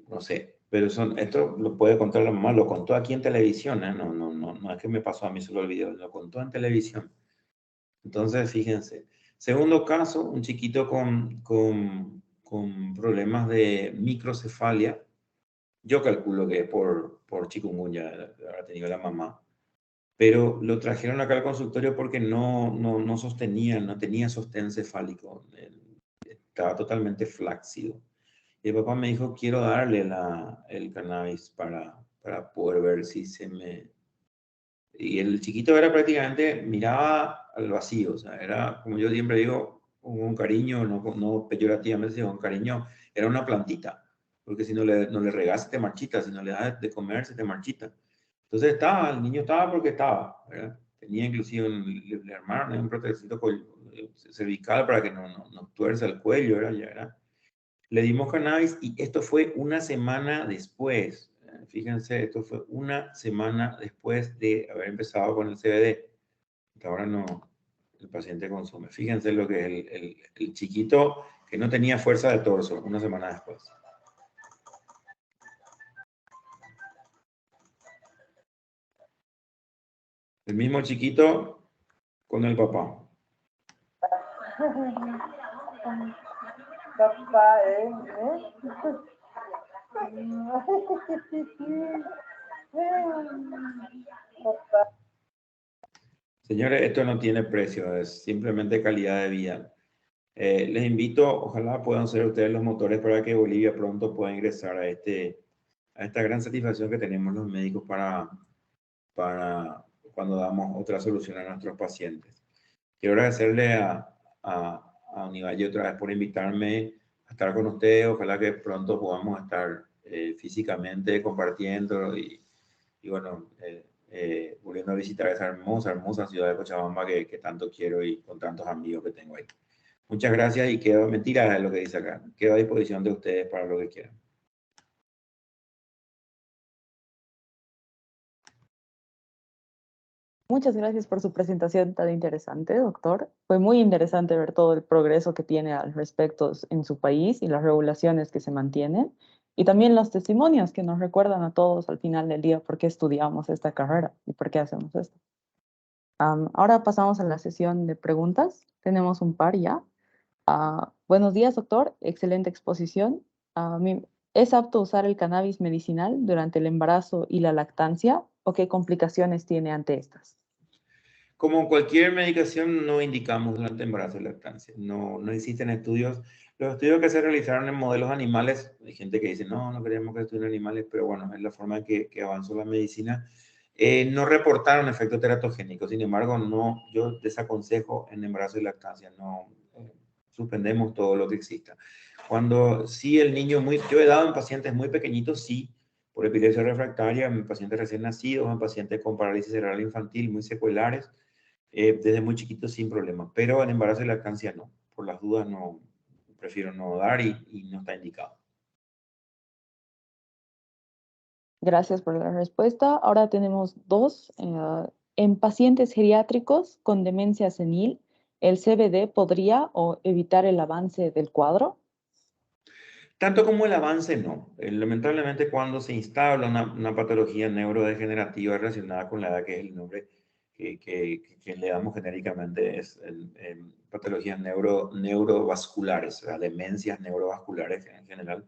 [SPEAKER 2] no sé. Pero esto lo puede contar la mamá, lo contó aquí en televisión, ¿eh? No es que me pasó a mí solo el video, lo contó en televisión. Entonces, fíjense. Segundo caso, un chiquito con problemas de microcefalia. Yo calculo que por chikungunya habrá tenido la mamá. Pero lo trajeron acá al consultorio porque no sostenía, no tenía sostén cefálico. Estaba totalmente flácido. Y el papá me dijo, quiero darle el cannabis para poder ver si se me... Y el chiquito era prácticamente, miraba al vacío, o sea, era, como yo siempre digo, con un cariño, no peyorativamente, sino con cariño, era una plantita, porque si no le regas, te marchita, si no le das de comer, se te marchita. Entonces el niño estaba porque estaba, ¿verdad? Tenía inclusive le armaron un protector cervical para que no tuerza el cuello, ¿verdad? Ya era. Le dimos cannabis y esto fue una semana después. Fíjense, esto fue una semana después de haber empezado con el CBD. Ahora no, el paciente consume. Fíjense lo que es el chiquito que no tenía fuerza de torso, una semana después. El mismo chiquito con el papá. Señores, esto no tiene precio, es simplemente calidad de vida. Les invito, ojalá puedan ser ustedes los motores para que Bolivia pronto pueda ingresar a esta gran satisfacción que tenemos los médicos para cuando damos otra solución a nuestros pacientes. Quiero agradecerle a Univalle otra vez por invitarme a estar con ustedes. Ojalá que pronto podamos estar físicamente compartiendo y bueno, volviendo a visitar esa hermosa ciudad de Cochabamba que tanto quiero y con tantos amigos que tengo ahí. Muchas gracias y quedo, mentira es lo que dice acá, quedo a disposición de ustedes para lo que quieran.
[SPEAKER 1] Muchas gracias por su presentación tan interesante, doctor. Fue muy interesante ver todo el progreso que tiene al respecto en su país y las regulaciones que se mantienen y también los testimonios que nos recuerdan a todos al final del día por qué estudiamos esta carrera y por qué hacemos esto. Ahora pasamos a la sesión de preguntas. Tenemos un par ya. Buenos días, doctor. Excelente exposición. ¿Es apto usar el cannabis medicinal durante el embarazo y la lactancia o qué complicaciones tiene ante estas?
[SPEAKER 2] Como cualquier medicación, no indicamos durante embarazo y lactancia. No existen estudios. Los estudios que se realizaron en modelos animales, hay gente que dice, no queremos que estudien animales, pero bueno, es la forma en que avanzó la medicina. No reportaron efectos teratogénicos. Sin embargo, yo desaconsejo en embarazo y lactancia. Suspendemos todo lo que exista. Cuando sí el niño yo he dado en pacientes muy pequeñitos, sí, por epilepsia refractaria, en pacientes recién nacidos, en pacientes con parálisis cerebral infantil muy secuelares, desde muy chiquitos sin problema. Pero en embarazo y lactancia no. Por las dudas no, prefiero no dar y no está indicado.
[SPEAKER 1] Gracias por la respuesta. Ahora tenemos dos. En pacientes geriátricos con demencia senil, ¿el CBD podría o evitar el avance del cuadro?
[SPEAKER 2] Tanto como el avance, no. Lamentablemente, cuando se instala una patología neurodegenerativa relacionada con la edad, que es el nombre que le damos genéricamente, es patologías neurovasculares, o sea, demencias neurovasculares en general,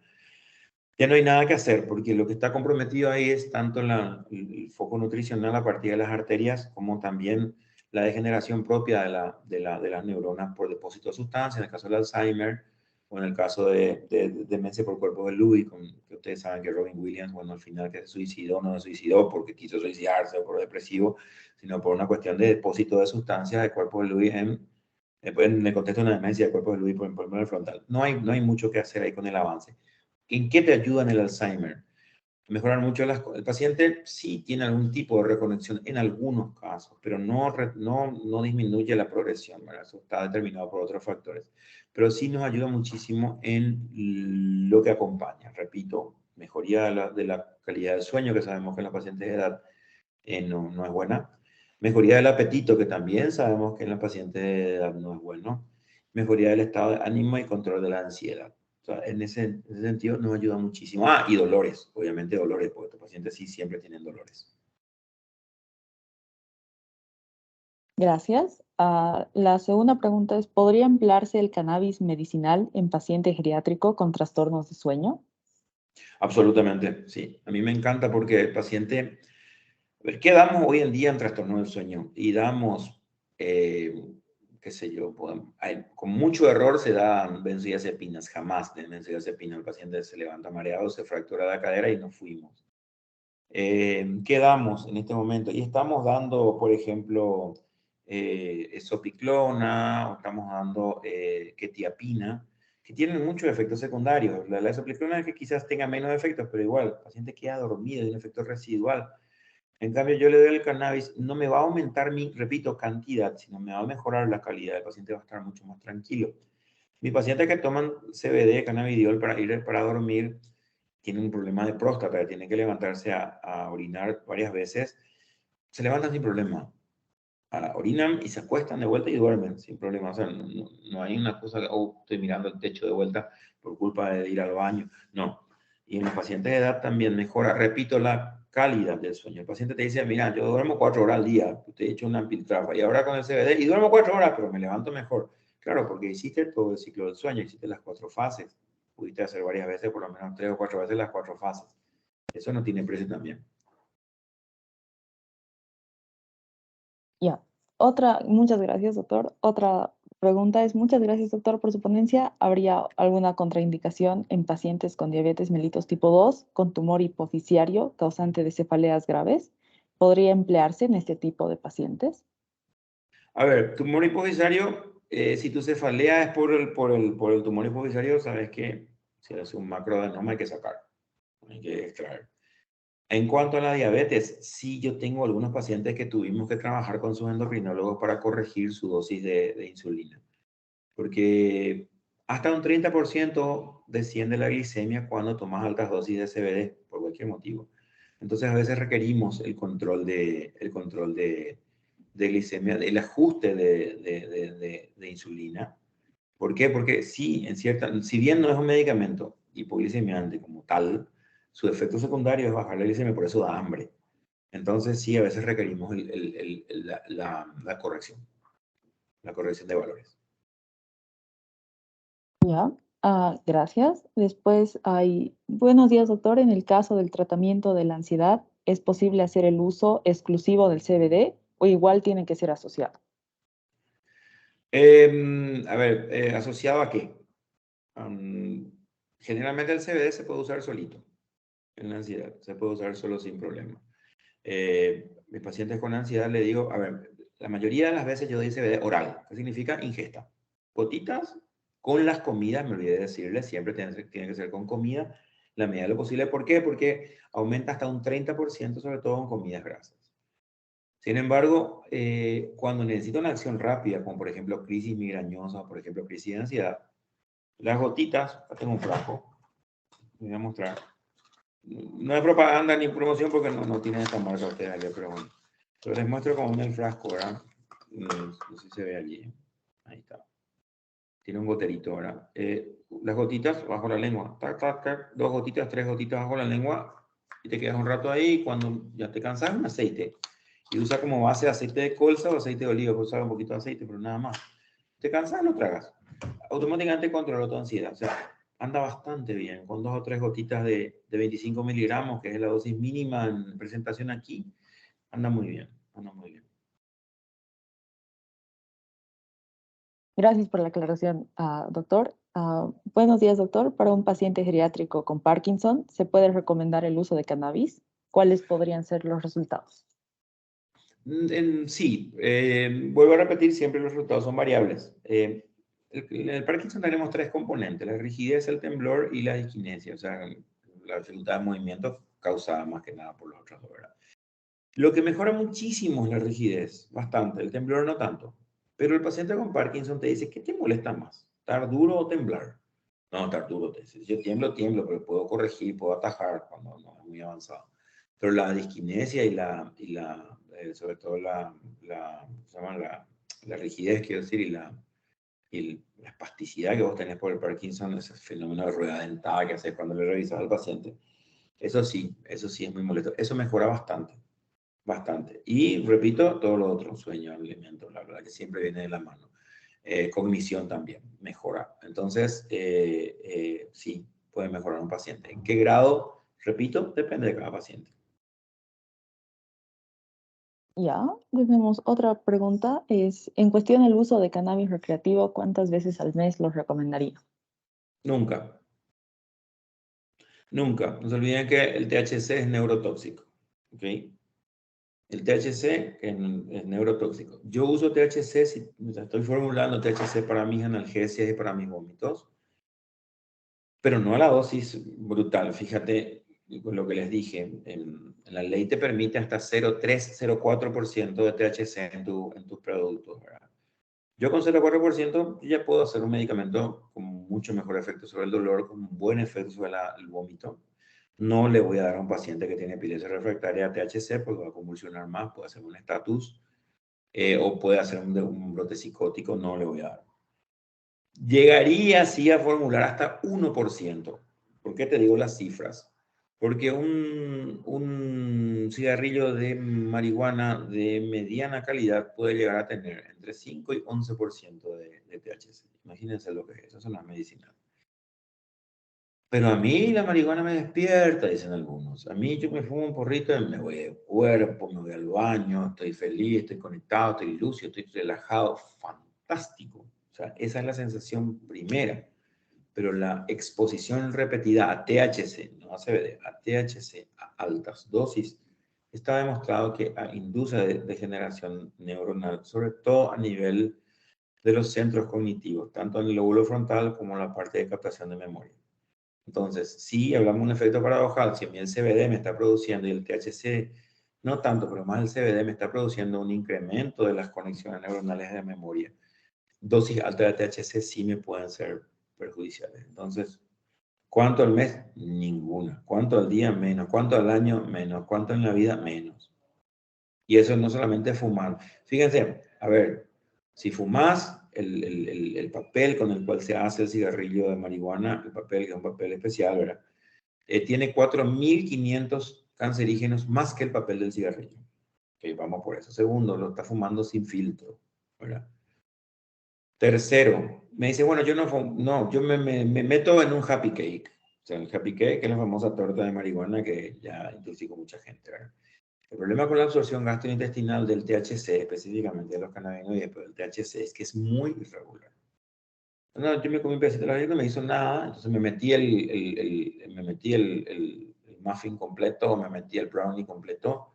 [SPEAKER 2] ya no hay nada que hacer, porque lo que está comprometido ahí es tanto el foco nutricional a partir de las arterias, como también la degeneración propia de las neuronas por depósito de sustancias, en el caso del Alzheimer, o en el caso de demencia por cuerpo de Lewy, que ustedes saben que Robin Williams, bueno, al final que se suicidó, no se suicidó porque quiso suicidarse o por depresivo, sino por una cuestión de depósito de sustancias de cuerpo de Lewy en en el contexto de una demencia de cuerpo de Lewy por el frontal. No hay mucho que hacer ahí con el avance. ¿En qué te ayuda en el Alzheimer? Mejorar mucho el paciente sí tiene algún tipo de reconexión en algunos casos, pero no disminuye la progresión, ¿verdad? Eso está determinado por otros factores. Pero sí nos ayuda muchísimo en lo que acompaña. Repito, mejoría de la calidad del sueño, que sabemos que en los pacientes de edad no es buena. Mejoría del apetito, que también sabemos que en los pacientes de edad no es bueno. Mejoría del estado de ánimo y control de la ansiedad. O sea, en ese sentido nos ayuda muchísimo. Ah, y dolores, obviamente dolores, porque estos pacientes sí siempre tienen dolores.
[SPEAKER 1] Gracias. La segunda pregunta es, ¿podría emplearse el cannabis medicinal en paciente geriátrico con trastornos de sueño?
[SPEAKER 2] Absolutamente, sí. A mí me encanta porque el paciente... ¿Qué damos hoy en día en trastorno del sueño? Y damos, qué sé yo, con mucho error se dan benzodiazepinas, jamás den benzodiazepinas. El paciente se levanta mareado, se fractura la cadera y nos fuimos. ¿Qué damos en este momento? Y estamos dando, por ejemplo, esopiclona, o estamos dando quetiapina, que tienen muchos efectos secundarios. La esopiclona es que quizás tenga menos efectos, pero igual, el paciente queda dormido, hay un efecto residual. En cambio, yo le doy el cannabis, no me va a aumentar mi, repito, cantidad, sino me va a mejorar la calidad. El paciente va a estar mucho más tranquilo. Mis pacientes que toman CBD, cannabidiol, para dormir, tienen un problema de próstata, tienen que levantarse a orinar varias veces. Se levantan sin problema. Orinan y se acuestan de vuelta y duermen sin problema. O sea, no hay una cosa que, oh, estoy mirando el techo de vuelta por culpa de ir al baño. No. Y en los pacientes de edad también mejora, repito, la calidad del sueño. El paciente te dice, mira, yo duermo 4 horas al día, te he hecho una piltrafa y ahora con el CBD y duermo 4 horas, pero me levanto mejor. Claro, porque hiciste todo el ciclo del sueño, hiciste las 4 fases. Pudiste hacer varias veces, por lo menos 3 o 4 veces las 4 fases. Eso no tiene precio también.
[SPEAKER 1] Ya. Muchas gracias, doctor. Otra pregunta es, muchas gracias, doctor, por su ponencia. ¿Habría alguna contraindicación en pacientes con diabetes mellitus tipo 2 con tumor hipoficiario causante de cefaleas graves? ¿Podría emplearse en este tipo de pacientes?
[SPEAKER 2] A ver, tumor hipoficiario, si tu cefalea es por el tumor hipoficiario, sabes que si es un macroadenoma hay que sacar, hay que extraer. En cuanto a la diabetes, sí yo tengo algunos pacientes que tuvimos que trabajar con sus endocrinólogos para corregir su dosis de insulina. Porque hasta un 30% desciende la glicemia cuando tomas altas dosis de CBD, por cualquier motivo. Entonces a veces requerimos el control de glicemia, el ajuste de insulina. ¿Por qué? Porque sí, si bien no es un medicamento hipoglicemiante como tal, su efecto secundario es bajar la glicemia, por eso da hambre. Entonces sí, a veces requerimos la corrección de valores.
[SPEAKER 1] Ya. Gracias. Después hay, buenos días, doctor. En el caso del tratamiento de la ansiedad, ¿es posible hacer el uso exclusivo del CBD o igual tiene que ser asociado?
[SPEAKER 2] A ver, ¿asociado a qué? Generalmente el CBD se puede usar solito en la ansiedad, se puede usar solo sin problema. Mis pacientes con ansiedad le digo, a ver, la mayoría de las veces yo doy CBD oral, que significa ingesta. Gotitas con las comidas, me olvidé de decirles, siempre tiene que ser con comida, la medida de lo posible. ¿Por qué? Porque aumenta hasta un 30%, sobre todo en comidas grasas. Sin embargo, cuando necesito una acción rápida, como por ejemplo crisis migrañosa, por ejemplo crisis de ansiedad, las gotitas, acá tengo un frasco, voy a mostrar. No es propaganda ni promoción porque no tienen esta marca ustedes, pero bueno. Pero les muestro como en el frasco, ¿verdad? No sé si se ve allí. Ahí está. Tiene un goterito, ¿verdad? Las gotitas bajo la lengua. Tac, tac, tac. 2 gotitas, 3 gotitas bajo la lengua. Y te quedas un rato ahí. Y cuando ya te cansas, un aceite. Y usa como base aceite de colza o aceite de oliva. Puedes usar un poquito de aceite, pero nada más. Te cansas, lo tragas. Automáticamente controla tu ansiedad. O sea, anda bastante bien. Con 2 o 3 gotitas de 25 miligramos, que es la dosis mínima en presentación aquí, anda muy bien. Anda muy bien.
[SPEAKER 1] Gracias por la aclaración, doctor. Buenos días, doctor. Para un paciente geriátrico con Parkinson, ¿se puede recomendar el uso de cannabis? ¿Cuáles podrían ser los resultados?
[SPEAKER 2] Sí, vuelvo a repetir, siempre los resultados son variables. En el Parkinson tenemos tres componentes: la rigidez, el temblor y la disquinesia, o sea, la dificultad de movimiento causada más que nada por los otros dos, ¿verdad? Lo que mejora muchísimo es la rigidez, bastante, el temblor no tanto. Pero el paciente con Parkinson te dice: ¿qué te molesta más? ¿Estar duro o temblar? No, estar duro, te dice. Yo tiemblo, pero puedo corregir, puedo atajar cuando no es muy avanzado. Pero la disquinesia sobre todo se llama la rigidez, quiero decir, y la espasticidad que vos tenés por el Parkinson, ese fenómeno de rueda dentada que haces cuando le revisas al paciente, eso sí es muy molesto. Eso mejora bastante, bastante. Y repito, todo lo otro, sueño, alimento, la verdad que siempre viene de la mano. Cognición también mejora. Entonces, sí, puede mejorar un paciente. ¿En qué grado? Repito, depende de cada paciente.
[SPEAKER 1] Ya, tenemos otra pregunta. Es, en cuestión del uso de cannabis recreativo, ¿cuántas veces al mes lo recomendaría?
[SPEAKER 2] Nunca. Nunca. No se olviden que el THC es neurotóxico. ¿Ok? El THC es neurotóxico. Yo uso THC, si estoy formulando THC para mis analgesias y para mis vómitos, pero no a la dosis brutal. Fíjate con lo que les dije, en la ley te permite hasta 0,3, 0,4% de THC en tus productos, ¿verdad? Yo con 0,4% ya puedo hacer un medicamento con mucho mejor efecto sobre el dolor, con un buen efecto sobre el vómito. No le voy a dar a un paciente que tiene epilepsia refractaria a THC porque va a convulsionar más, puede hacer un estatus o puede hacer un brote psicótico, no le voy a dar. Llegaría así a formular hasta 1%. ¿Por qué te digo las cifras? Porque un cigarrillo de marihuana de mediana calidad puede llegar a tener entre 5 y 11% de THC. Imagínense lo que es eso no es medicinal. Pero a mí la marihuana me despierta, dicen algunos. A mí yo me fumo un porrito y me voy de cuerpo, me voy al baño, estoy feliz, estoy conectado, estoy lúcido, estoy relajado. Fantástico. O sea, esa es la sensación primera. Pero la exposición repetida a THC, no a CBD, a THC a altas dosis, está demostrado que induce degeneración neuronal, sobre todo a nivel de los centros cognitivos, tanto en el lóbulo frontal como en la parte de captación de memoria. Entonces, si hablamos de un efecto paradojal, si a mí el CBD me está produciendo y el THC no tanto, pero más el CBD me está produciendo un incremento de las conexiones neuronales de memoria, dosis alta de THC sí me pueden ser perjudiciales. Entonces, ¿cuánto al mes? Ninguna. ¿Cuánto al día? Menos. ¿Cuánto al año? Menos. ¿Cuánto en la vida? Menos. Y eso no solamente fumar. Fíjense, a ver, si fumas el papel con el cual se hace el cigarrillo de marihuana, el papel que es un papel especial, ¿verdad? Tiene 4.500 cancerígenos más que el papel del cigarrillo. Ok, vamos por eso. Segundo, lo está fumando sin filtro, ¿verdad? Tercero, me dice, bueno, yo no, yo me meto en un happy cake. O sea, el happy cake es la famosa torta de marihuana que ya intoxicó mucha gente, ¿verdad? El problema con la absorción gastrointestinal del THC, específicamente de los cannabinoides, pero el THC es que es muy irregular. No, yo me comí un pedacito de la galleta, no me hizo nada, entonces me metí el muffin completo, o me metí el brownie completo.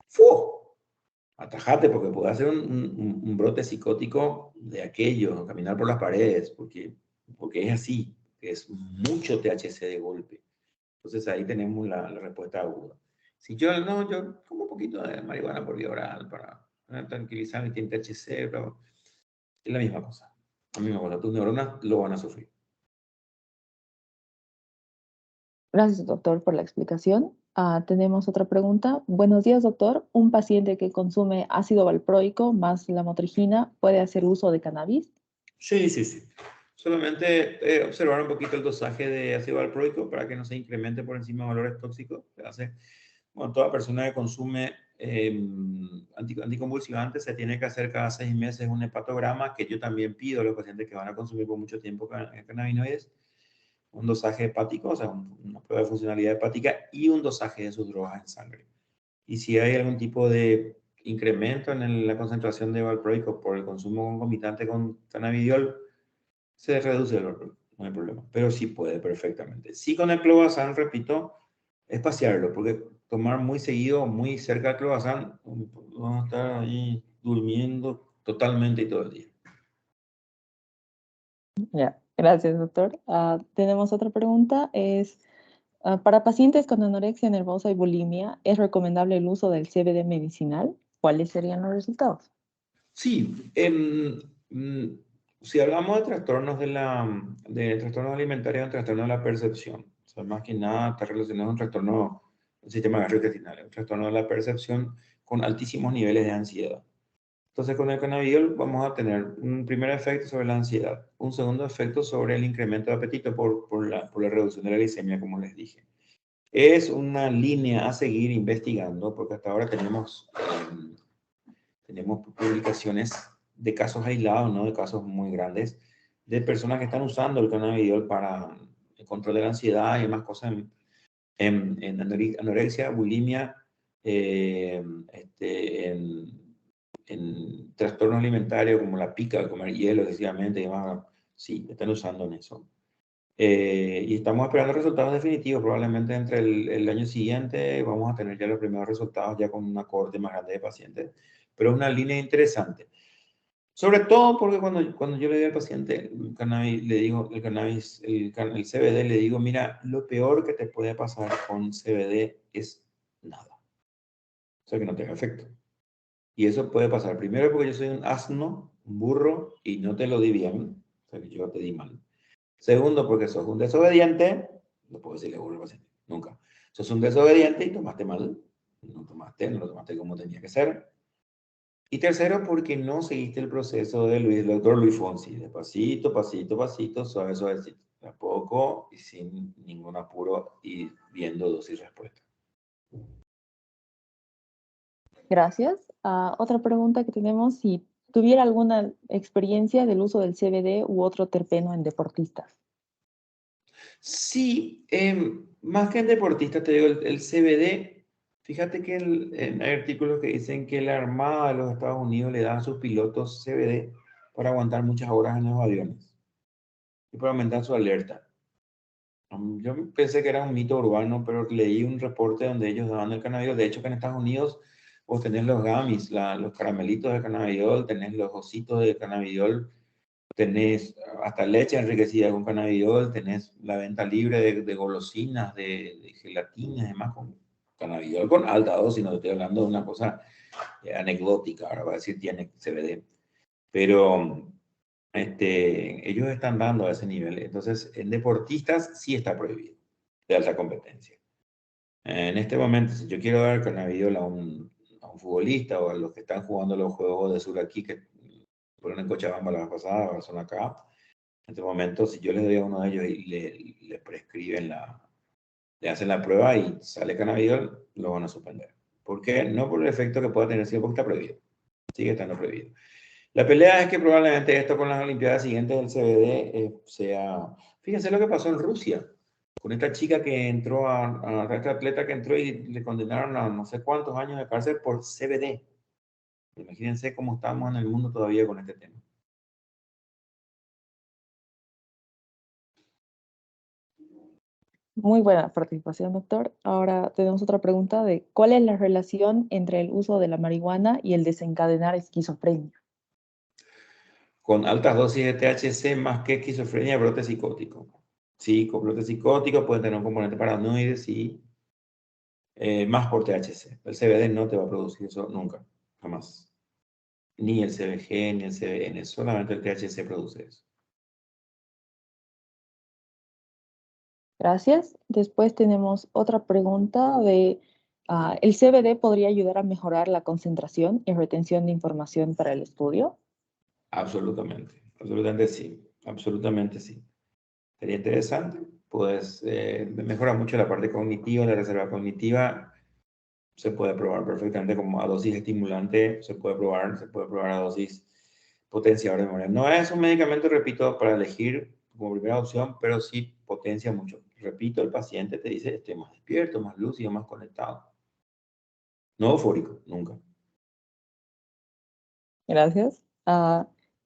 [SPEAKER 2] ¡Fu! Atajate, porque puede hacer un brote psicótico de aquello, caminar por las paredes, porque es así, que es mucho THC de golpe. Entonces ahí tenemos la respuesta aguda. Si yo no, yo como un poquito de marihuana por vía oral para tranquilizar mi THC, pero es la misma cosa. La misma cosa, tus neuronas lo van a sufrir.
[SPEAKER 1] Gracias, doctor, por la explicación. Tenemos otra pregunta. Buenos días, doctor. ¿Un paciente que consume ácido valproico más lamotrigina puede hacer uso de cannabis?
[SPEAKER 2] Sí, sí, sí. Solamente observar un poquito el dosaje de ácido valproico para que no se incremente por encima de valores tóxicos. Bueno, toda persona que consume anticonvulsivantes se tiene que hacer cada 6 meses un hepatograma, que yo también pido a los pacientes que van a consumir por mucho tiempo cannabinoides, un dosaje hepático, o sea, una prueba de funcionalidad hepática y un dosaje de sus drogas en sangre. Y si hay algún tipo de incremento en la concentración de valproico por el consumo concomitante con cannabidiol, se reduce el valproico, no hay problema, pero sí puede perfectamente. Sí, con el clobazam, repito, espaciarlo, porque tomar muy seguido, muy cerca del clorazán, vamos a estar ahí durmiendo totalmente y todo el día.
[SPEAKER 1] Ya, gracias, doctor. Tenemos otra pregunta, para pacientes con anorexia nervosa y bulimia, ¿es recomendable el uso del CBD medicinal? ¿Cuáles serían los resultados?
[SPEAKER 2] Sí, si hablamos de trastornos de trastornos alimentarios, un trastorno de la percepción, o sea, más que nada está relacionado a un trastorno del sistema gastrointestinal, un trastorno de la percepción con altísimos niveles de ansiedad. Entonces, con el cannabidiol vamos a tener un primer efecto sobre la ansiedad, un segundo efecto sobre el incremento de apetito por la reducción de la glicemia, como les dije. Es una línea a seguir investigando, porque hasta ahora tenemos publicaciones de casos aislados, no de casos muy grandes, de personas que están usando el cannabidiol para el control de la ansiedad y demás cosas en anorexia, bulimia, en trastornos alimentarios como la pica, comer hielo excesivamente y demás. Sí, están usando en eso. Y estamos esperando resultados definitivos. Probablemente entre el año siguiente vamos a tener ya los primeros resultados ya con una cohorte más grande de pacientes. Pero es una línea interesante. Sobre todo porque cuando yo le digo al paciente el cannabis, le digo el CBD, le digo, mira, lo peor que te puede pasar con CBD es nada. O sea, que no tenga efecto. Y eso puede pasar primero porque yo soy un asno, un burro, y no te lo di bien. O sea, que yo te di mal. Segundo, porque sos un desobediente. No puedo decirle burro al paciente, nunca. Sos un desobediente y tomaste mal. No lo tomaste como tenía que ser. Y tercero, porque no seguiste el proceso del doctor Luis Fonsi, de pasito, pasito, pasito, suave, suavecito, de a poco y sin ningún apuro y viendo dosis y respuesta.
[SPEAKER 1] Gracias. Otra pregunta que tenemos, si tuviera alguna experiencia del uso del CBD u otro terpeno en deportistas.
[SPEAKER 2] Sí, más que en deportistas, te digo, el CBD, fíjate que hay artículos que dicen que la Armada de los Estados Unidos le da a sus pilotos CBD para aguantar muchas horas en los aviones y para aumentar su alerta. Yo pensé que era un mito urbano, pero leí un reporte donde ellos daban el cannabidiol. De hecho, que en Estados Unidos vos tenés los gummies, los caramelitos de cannabidiol, tenés los ositos de cannabidiol, tenés hasta leche enriquecida con cannabidiol, tenés la venta libre de golosinas, de gelatinas y demás con cannabidiol, con alta dosis. No te estoy hablando de una cosa anecdótica, ahora va a decir tiene CBD. Pero ellos están dando a ese nivel. Entonces, en deportistas sí está prohibido, de alta competencia. En este momento, si yo quiero dar cannabidiol a un futbolista o a los que están jugando los juegos de sur aquí, que fueron en Cochabamba la vez pasada, ahora son acá, en este momento, si yo les doy a uno de ellos y le prescriben le hacen la prueba y sale cannabidiol, lo van a suspender. ¿Por qué? No por el efecto que pueda tener, sino porque está prohibido. Sigue estando prohibido. La pelea es que probablemente esto con las Olimpiadas siguientes del CBD sea... Fíjense lo que pasó en Rusia, con esta chica que entró, esta atleta que entró y le condenaron a no sé cuántos años de cárcel por CBD. Imagínense cómo estamos en el mundo todavía con este tema.
[SPEAKER 1] Muy buena participación, doctor. Ahora tenemos otra pregunta de ¿cuál es la relación entre el uso de la marihuana y el desencadenar esquizofrenia?
[SPEAKER 2] Con altas dosis de THC más que esquizofrenia, brote psicótico. Sí, con brote psicótico puede tener un componente paranoide, sí, más por THC. El CBD no te va a producir eso nunca, jamás. Ni el CBG, ni el CBN, solamente el THC produce eso.
[SPEAKER 1] Gracias. Después tenemos otra pregunta de ¿el CBD podría ayudar a mejorar la concentración y retención de información para el estudio?
[SPEAKER 2] Absolutamente, absolutamente sí, absolutamente sí. Sería interesante, pues mejora mucho la parte cognitiva, la reserva cognitiva, se puede probar perfectamente como a dosis estimulante, se puede probar a dosis potenciador de memoria. No es un medicamento, repito, para elegir como primera opción, pero sí potencia mucho. Repito, el paciente te dice, estoy más despierto, más lúcido, más conectado. No eufórico, nunca.
[SPEAKER 1] Gracias.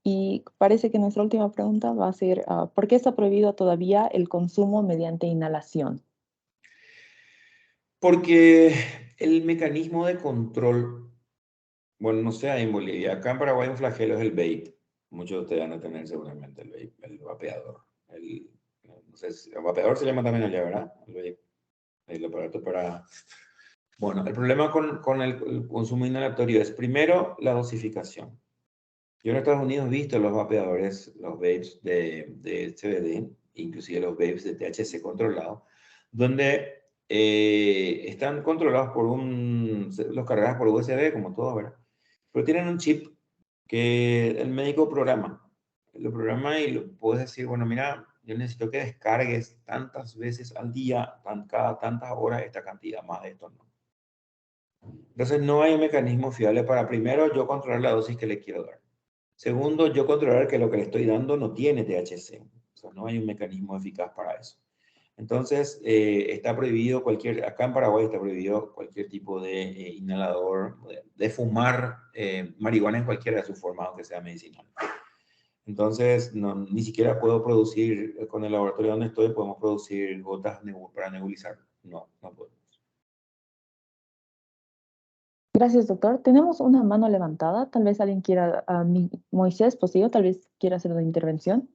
[SPEAKER 1] Y parece que nuestra última pregunta va a ser, ¿por qué está prohibido todavía el consumo mediante inhalación?
[SPEAKER 2] Porque el mecanismo de control, bueno, no sé, en Bolivia, acá en Paraguay un flagelo es el vape. Muchos de ustedes van a tener seguramente el vape, el vapeador. No sé, el vapeador se llama también allá, ¿verdad? El vape, el aparato para... Bueno, el problema con el consumo inhalatorio es primero la dosificación. Yo en Estados Unidos he visto los vapeadores, los vapes de CBD, inclusive los vapes de THC controlados, donde están controlados por los cargas por USB, como todo, ¿verdad? Pero tienen un chip que el médico programa. Lo programa y lo puedes decir, bueno, mira, yo necesito que descargues tantas veces al día, cada tantas horas, esta cantidad, más de esto, ¿no? Entonces no hay un mecanismo fiable para, primero, yo controlar la dosis que le quiero dar. Segundo, yo controlar que lo que le estoy dando no tiene THC. O sea, no hay un mecanismo eficaz para eso. Entonces, está prohibido acá en Paraguay está prohibido cualquier tipo de inhalador, de fumar marihuana en cualquiera de sus formas, aunque sea medicinal. Entonces, ni siquiera puedo producir, con el laboratorio donde estoy, podemos producir gotas para nebulizar. No, no puedo.
[SPEAKER 1] Gracias, doctor. Tenemos una mano levantada. Tal vez alguien quiera, Moisés Posillo, tal vez quiera hacer una intervención.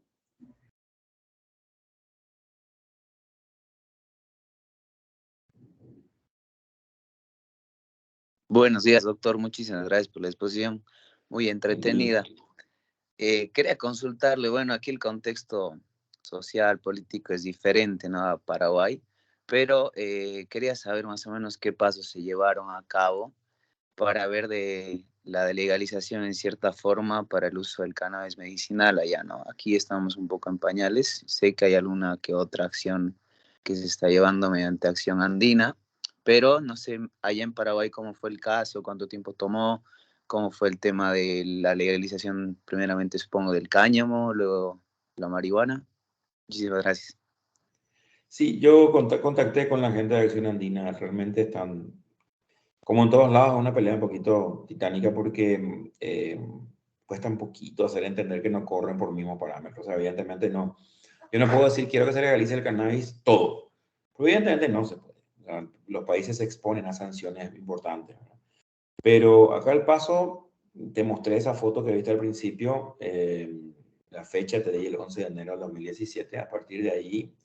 [SPEAKER 4] Buenos días, doctor. Muchísimas gracias por la exposición. Muy entretenida. Quería consultarle, bueno, aquí el contexto social, político es diferente, ¿no? A Paraguay, pero quería saber más o menos qué pasos se llevaron a cabo para ver de la legalización en cierta forma para el uso del cannabis medicinal allá, ¿no? Aquí estamos un poco en pañales. Sé que hay alguna que otra acción que se está llevando mediante Acción Andina, pero no sé, allá en Paraguay cómo fue el caso, cuánto tiempo tomó, cómo fue el tema de la legalización, primeramente supongo del cáñamo, luego la marihuana. Muchísimas gracias.
[SPEAKER 2] Sí, yo contacté con la gente de Acción Andina. Realmente están, como en todos lados, una pelea un poquito titánica porque cuesta un poquito hacer entender que no corren por mismos parámetros. O sea, evidentemente no. Yo no puedo decir quiero que se legalice el cannabis todo. Pero evidentemente no se puede. O sea, los países se exponen a sanciones importantes, ¿verdad? Pero acá el paso, te mostré esa foto que viste al principio. La fecha te di el 11 de enero del 2017. A partir de ahí,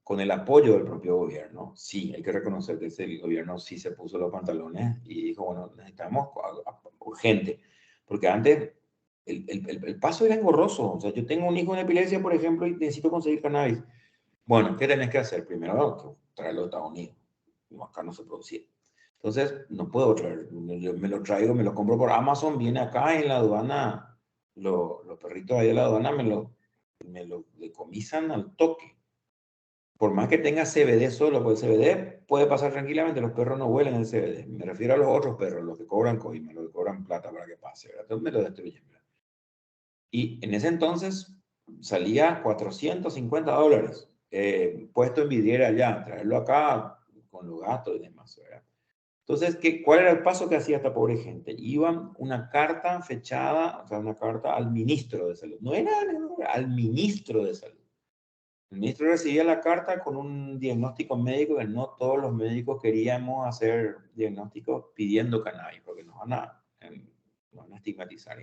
[SPEAKER 2] con el apoyo del propio gobierno, sí, hay que reconocer que el gobierno sí se puso los pantalones y dijo, bueno, necesitamos urgente, porque antes el paso era engorroso. O sea, yo tengo un hijo en epilepsia, por ejemplo, y necesito conseguir cannabis. Bueno, ¿qué tenés que hacer? Primero, traerlo a Estados Unidos. No, acá no se producía. Entonces, no puedo traer, yo me lo traigo, me lo compro por Amazon, viene acá en la aduana, los perritos ahí de la aduana me lo decomisan al toque. Por más que tenga CBD solo, porque el CBD puede pasar tranquilamente, los perros no huelen el CBD. Me refiero a los otros perros, los que cobran coima, los que cobran plata para que pase, ¿verdad? Entonces me lo destruyen, ¿verdad? Y en ese entonces salía $450, puesto en vidriera allá, traerlo acá con los gastos y demás, ¿verdad? Entonces, ¿cuál era el paso que hacía esta pobre gente? Iban una carta fechada, o sea, una carta al ministro de salud. No era al ministro de salud. El ministro recibía la carta con un diagnóstico médico que no todos los médicos queríamos hacer diagnósticos pidiendo cannabis, porque nos van a estigmatizar.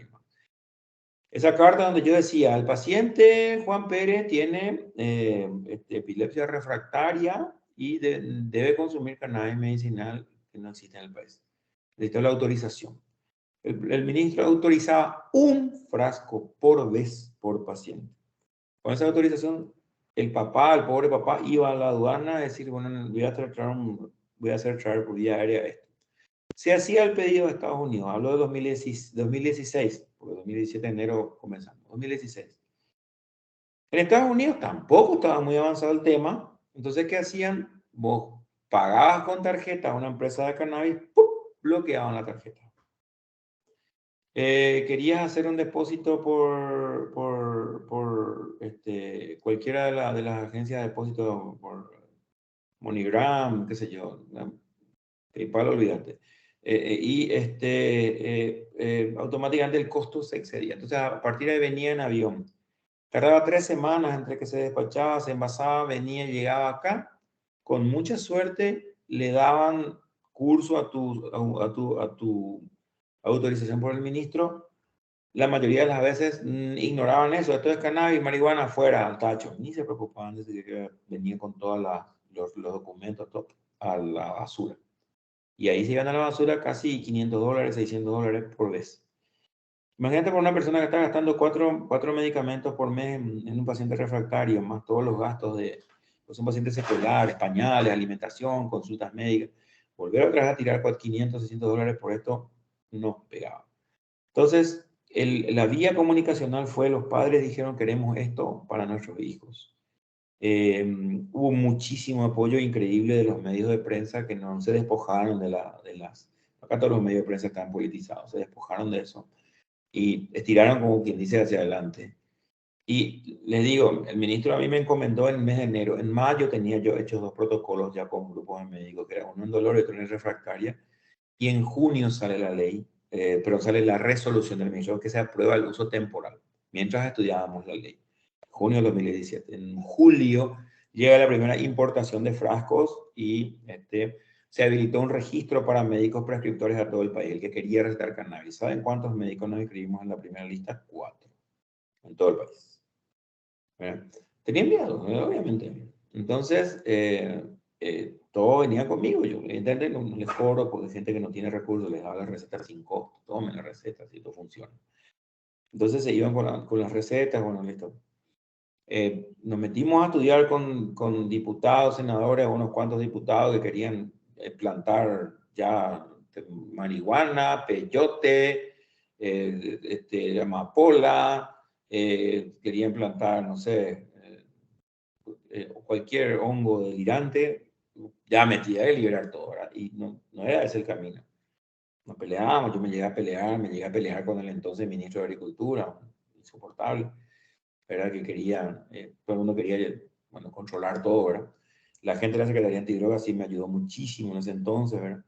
[SPEAKER 2] Esa carta donde yo decía, el paciente Juan Pérez tiene epilepsia refractaria y debe consumir cannabis medicinal que no existe en el país. Necesita la autorización. El ministro autorizaba un frasco por vez por paciente. Con esa autorización, el pobre papá, iba a la aduana a decir, bueno, voy a hacer traer por vía aérea esto. Se hacía el pedido de Estados Unidos, hablo de 2016, porque 2017 de enero comenzamos, 2016. En Estados Unidos tampoco estaba muy avanzado el tema, entonces, ¿qué hacían? Vos pagabas con tarjeta a una empresa de cannabis, ¡pum!, bloqueaban la tarjeta. Querías hacer un depósito por cualquiera de las agencias de depósito, por MoneyGram, qué sé yo, PayPal, olvídate. Automáticamente el costo se excedía. Entonces, a partir de ahí venía en avión. Tardaba 3 semanas entre que se despachaba, se envasaba, venía, llegaba acá. Con mucha suerte, le daban curso a tu autorización por el ministro, la mayoría de las veces ignoraban eso. Esto es cannabis, marihuana, afuera, al tacho. Ni se preocupaban de que venían con todos los documentos todo, a la basura. Y ahí se iban a la basura casi $500, $600 por vez. Imagínate por una persona que está gastando cuatro medicamentos por mes en un paciente refractario, más todos los gastos de pues un paciente secular, pañales, alimentación, consultas médicas. Volver otra vez a tirar $500, $600 por esto no pegaba. Entonces, la vía comunicacional fue, los padres dijeron queremos esto para nuestros hijos. Hubo muchísimo apoyo increíble de los medios de prensa que no se despojaron de las... Acá todos los medios de prensa están politizados, se despojaron de eso y estiraron como quien dice hacia adelante. Y les digo, el ministro a mí me encomendó en el mes de enero. En mayo tenía yo hechos 2 protocolos ya con grupos de médicos, que era uno en dolor y otro en refractaria. Y en junio sale la ley, pero sale la resolución del ministro que se aprueba el uso temporal, mientras estudiábamos la ley. Junio de 2017. En julio llega la primera importación de frascos y se habilitó un registro para médicos prescriptores a todo el país, el que quería recetar cannabis. ¿Saben cuántos médicos nos inscribimos en la primera lista? 4, en todo el país. Tenía miedo, obviamente. Entonces, todos venían conmigo. Yo, evidentemente, no les cobro porque hay gente que no tiene recursos, les daba las recetas sin costo. Tomen las recetas y todo funciona. Entonces se iban con las recetas, bueno, listo. Nos metimos a estudiar con diputados, senadores, unos cuantos diputados que querían plantar ya marihuana, peyote, amapola, querían plantar, no sé, cualquier hongo delirante, ya metía de liberar todo, ¿verdad? Y no era ese el camino. Nos peleábamos, yo me llegué a pelear con el entonces ministro de Agricultura, insoportable, ¿verdad? Que quería, todo el mundo quería, bueno, controlar todo, ¿verdad? La gente de la Secretaría Antidrogas sí me ayudó muchísimo en ese entonces, ¿verdad?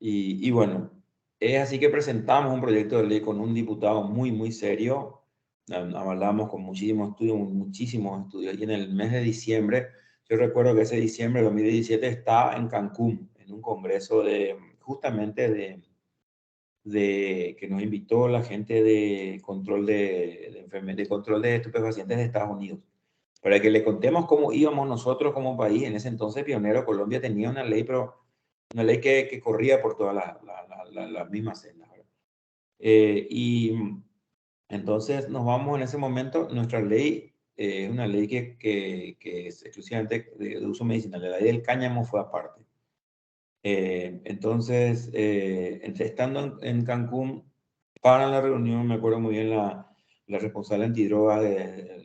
[SPEAKER 2] Y bueno, es así que presentamos un proyecto de ley con un diputado muy, muy serio, avalamos con muchísimos estudios, y en el mes de diciembre, yo recuerdo que ese diciembre de 2017 estaba en Cancún, en un congreso justamente que nos invitó la gente de control de control de estupefacientes de Estados Unidos, para que le contemos cómo íbamos nosotros como país. En ese entonces pionero, Colombia tenía una ley, pero una ley que corría por todas las mismas sendas. Y entonces nos vamos en ese momento, nuestra ley es una ley que es exclusivamente de uso medicinal, la ley del cáñamo fue aparte. Entonces, estando en Cancún, para la reunión, me acuerdo muy bien la responsable antidroga,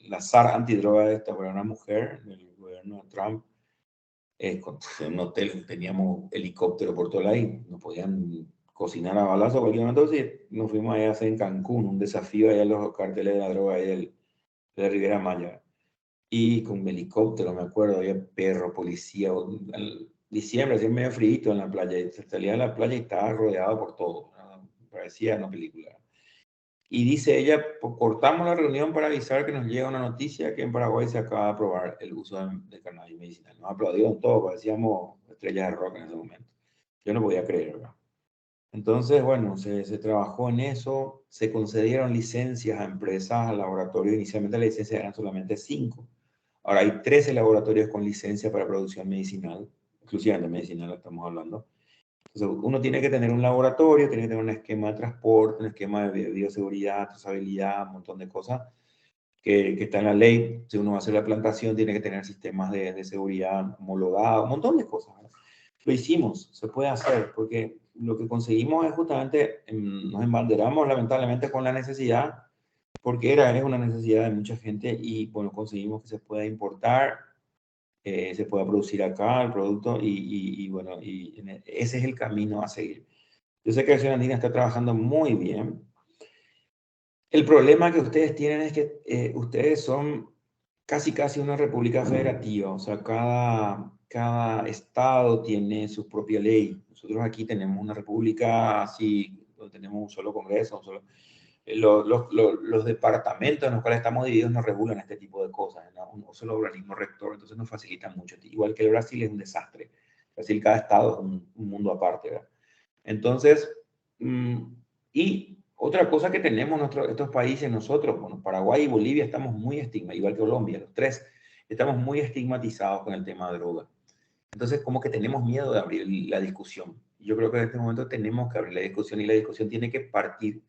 [SPEAKER 2] la SAR antidroga de esta, era una mujer del gobierno de Trump, en un hotel, teníamos helicóptero por todo ahí, nos podían cocinar a balazo cualquier momento, y nos fuimos allá a hacer en Cancún, un desafío allá en los carteles de la droga ahí de la Riviera Maya. Y con helicóptero, me acuerdo, había perro, policía, diciembre, hacía medio frío en la playa, y se salía a la playa y estaba rodeado por todo, ¿no? Parecía una película. Y dice ella, pues, cortamos la reunión para avisar que nos llega una noticia que en Paraguay se acaba de aprobar el uso de cannabis medicinal. Nos aplaudieron todos, parecíamos estrellas de rock en ese momento. Yo no podía creer, ¿verdad? Entonces, bueno, se trabajó en eso, se concedieron licencias a empresas, a laboratorios. Inicialmente las licencias eran solamente 5. Ahora hay 13 laboratorios con licencia para producción medicinal, exclusivamente medicinal estamos hablando. Entonces, uno tiene que tener un laboratorio, tiene que tener un esquema de transporte, un esquema de bioseguridad, trazabilidad, un montón de cosas que está en la ley. Si uno va a hacer la plantación, tiene que tener sistemas de seguridad homologados, un montón de cosas, ¿verdad? Lo hicimos, se puede hacer, porque lo que conseguimos es justamente, nos embanderamos lamentablemente con la necesidad, porque es una necesidad de mucha gente, y bueno, conseguimos que se pueda importar, se pueda producir acá el producto, y bueno, ese es el camino a seguir. Yo sé que Acción Andina está trabajando muy bien. El problema que ustedes tienen es que ustedes son casi una república federativa, o sea, cada estado tiene su propia ley. Nosotros aquí tenemos una república así, donde tenemos un solo congreso, los departamentos en los cuales estamos divididos no regulan este tipo de cosas, ¿no? Un solo organismo rector, entonces nos facilitan mucho. Igual que el Brasil es un desastre. Brasil, cada estado es un mundo aparte, ¿verdad? Entonces, y otra cosa que tenemos estos países, nosotros, bueno, Paraguay y Bolivia estamos muy estigmatizados, igual que Colombia, los tres, estamos muy estigmatizados con el tema de droga. Entonces, como que tenemos miedo de abrir la discusión. Yo creo que en este momento tenemos que abrir la discusión y la discusión tiene que partir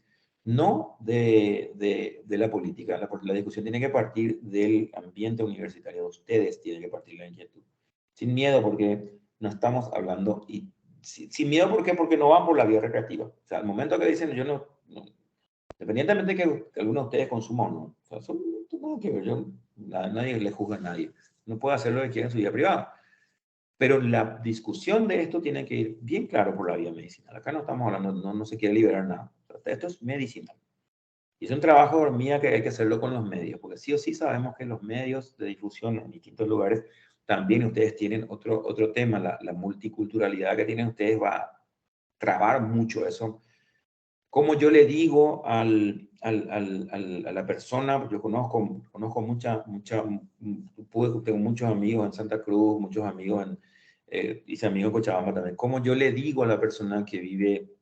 [SPEAKER 2] no de la política, la discusión tiene que partir del ambiente universitario. Ustedes tienen que partir la inquietud. Sin miedo, porque no estamos hablando, y sin miedo, ¿por qué? Porque no van por la vía recreativa. O sea, al momento que dicen, yo no independientemente de que algunos de ustedes consuman o no, o sea, son, no, que nadie le juzga a nadie. No puede hacer lo que quiera en su vida privada. Pero la discusión de esto tiene que ir bien claro por la vía medicinal. Acá no estamos hablando, no se quiere liberar nada. Esto es medicinal. Y es un trabajo hormiga que hay que hacerlo con los medios, porque sí o sí sabemos que los medios de difusión en distintos lugares, también ustedes tienen otro tema, la multiculturalidad que tienen ustedes va a trabar mucho eso. Como yo le digo a la persona, yo conozco tengo muchos amigos en Santa Cruz, muchos amigos hice amigos en Cochabamba también. Como yo le digo a la persona que vive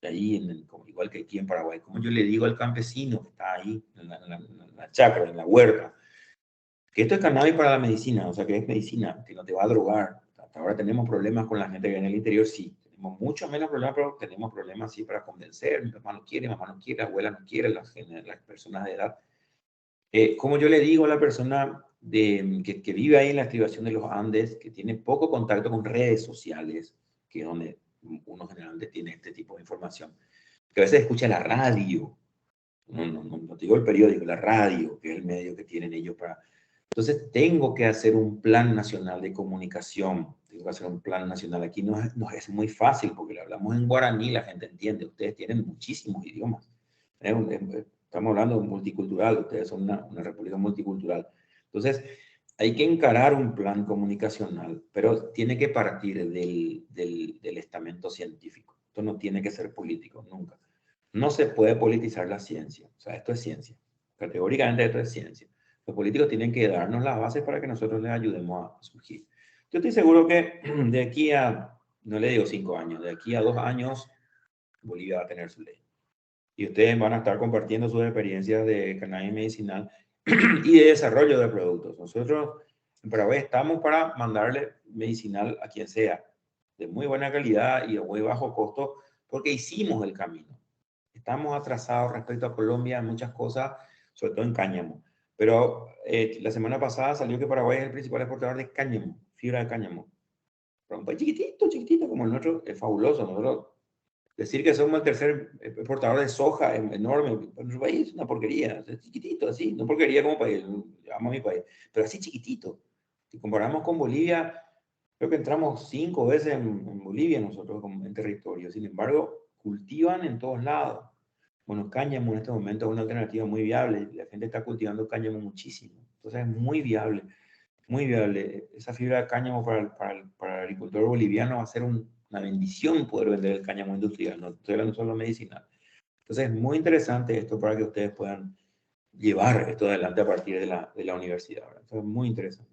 [SPEAKER 2] ahí, igual que aquí en Paraguay, como yo le digo al campesino que está ahí en la chacra, en la huerta, que esto es cannabis para la medicina, o sea, que es medicina, que no te va a drogar. Hasta ahora tenemos problemas con la gente que en el interior, sí. Tenemos mucho menos problemas, pero tenemos problemas, sí, para convencer. Mi mamá no quiere, la abuela no quiere, las personas de edad. Como yo le digo a la persona que vive ahí en la estribación de los Andes, que tiene poco contacto con redes sociales, que es donde uno generalmente tiene este tipo de información, que a veces escucha la radio, no digo el periódico, la radio, que es el medio que tienen ellos para... Entonces, tengo que hacer un plan nacional de comunicación, tengo que hacer un plan nacional. Aquí no es muy fácil porque le hablamos en guaraní, la gente entiende. Ustedes tienen muchísimos idiomas. Estamos hablando de multicultural, ustedes son una república multicultural. Entonces, hay que encarar un plan comunicacional, pero tiene que partir del estamento científico. Esto no tiene que ser político, nunca. No se puede politizar la ciencia. O sea, esto es ciencia. Categóricamente esto es ciencia. Los políticos tienen que darnos las bases para que nosotros les ayudemos a surgir. Yo estoy seguro que de aquí a, no le digo 5 años, de aquí a 2 años, Bolivia va a tener su ley. Y ustedes van a estar compartiendo sus experiencias de cannabis medicinal y de desarrollo de productos. Nosotros en Paraguay estamos para mandarle medicinal a quien sea, de muy buena calidad y de muy bajo costo, porque hicimos el camino. Estamos atrasados respecto a Colombia en muchas cosas, sobre todo en cáñamo. Pero la semana pasada salió que Paraguay es el principal exportador de cáñamo, fibra de cáñamo. Pero un país chiquitito como el nuestro, es fabuloso. Nosotros, decir que somos el tercer exportador de soja enorme, en nuestro país es una porquería, es chiquitito así, no porquería como país, amo a mi país, pero así chiquitito. Si comparamos con Bolivia, creo que entramos 5 veces en Bolivia nosotros en territorio, sin embargo, cultivan en todos lados. Bueno, cáñamo en este momento es una alternativa muy viable, la gente está cultivando cáñamo muchísimo, entonces es muy viable, muy viable. Esa fibra de cáñamo para el agricultor boliviano va a ser una bendición poder vender el cáñamo industrial, no estoy hablando solo medicinal. Entonces es muy interesante esto para que ustedes puedan llevar esto adelante a partir de la universidad. Entonces es muy interesante.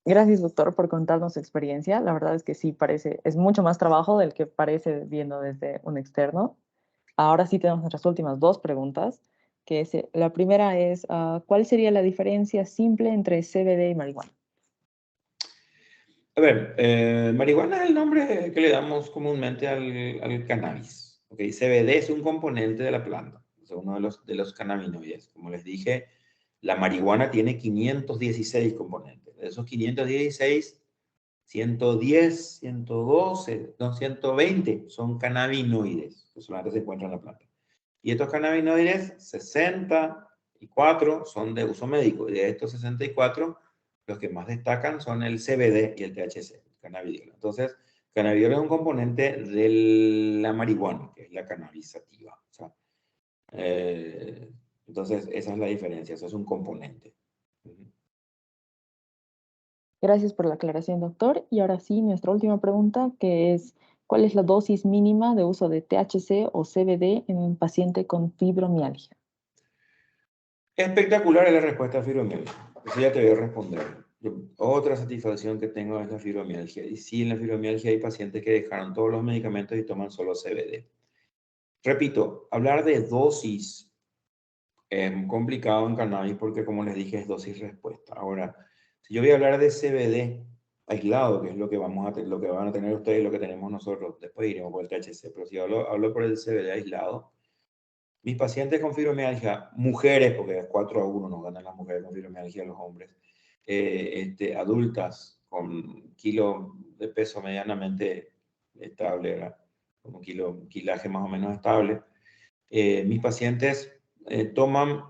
[SPEAKER 1] Gracias, doctor, por contarnos su experiencia. La verdad es que sí es mucho más trabajo del que parece viendo desde un externo. Ahora sí tenemos nuestras últimas 2 preguntas, que la primera es, ¿cuál sería la diferencia simple entre CBD y marihuana?
[SPEAKER 2] A ver, marihuana es el nombre que le damos comúnmente al cannabis. ¿Okay? CBD es un componente de la planta, es uno de los cannabinoides. Como les dije, la marihuana tiene 516 componentes. De esos 516, 110, 112, no, 120 son cannabinoides, que solamente se encuentran en la planta. Y estos cannabinoides, 64 son de uso médico. Y de estos 64, los que más destacan son el CBD y el THC, el cannabidiol. Entonces, cannabidiol es un componente de la marihuana, que es la cannabis sativa. O sea, entonces, esa es la diferencia, eso es un componente.
[SPEAKER 1] Gracias por la aclaración, doctor. Y ahora sí, nuestra última pregunta, que es, ¿cuál es la dosis mínima de uso de THC o CBD en un paciente con fibromialgia?
[SPEAKER 2] Espectacular es la respuesta, fibromialgia. Eso ya te voy a responder. Otra satisfacción que tengo es la fibromialgia. Y sí, en la fibromialgia hay pacientes que dejaron todos los medicamentos y toman solo CBD. Repito, hablar de dosis es complicado en cannabis porque, como les dije, es dosis-respuesta. Ahora, si yo voy a hablar de CBD aislado, que es lo que lo que van a tener ustedes y lo que tenemos nosotros, después iremos por el THC, pero si hablo por el CBD aislado, mis pacientes con fibromialgia, mujeres, porque es 4-1 nos ganan las mujeres con fibromialgia a los hombres, adultas con kilo de peso medianamente estable, ¿verdad? Con un kilaje más o menos estable. Mis pacientes toman,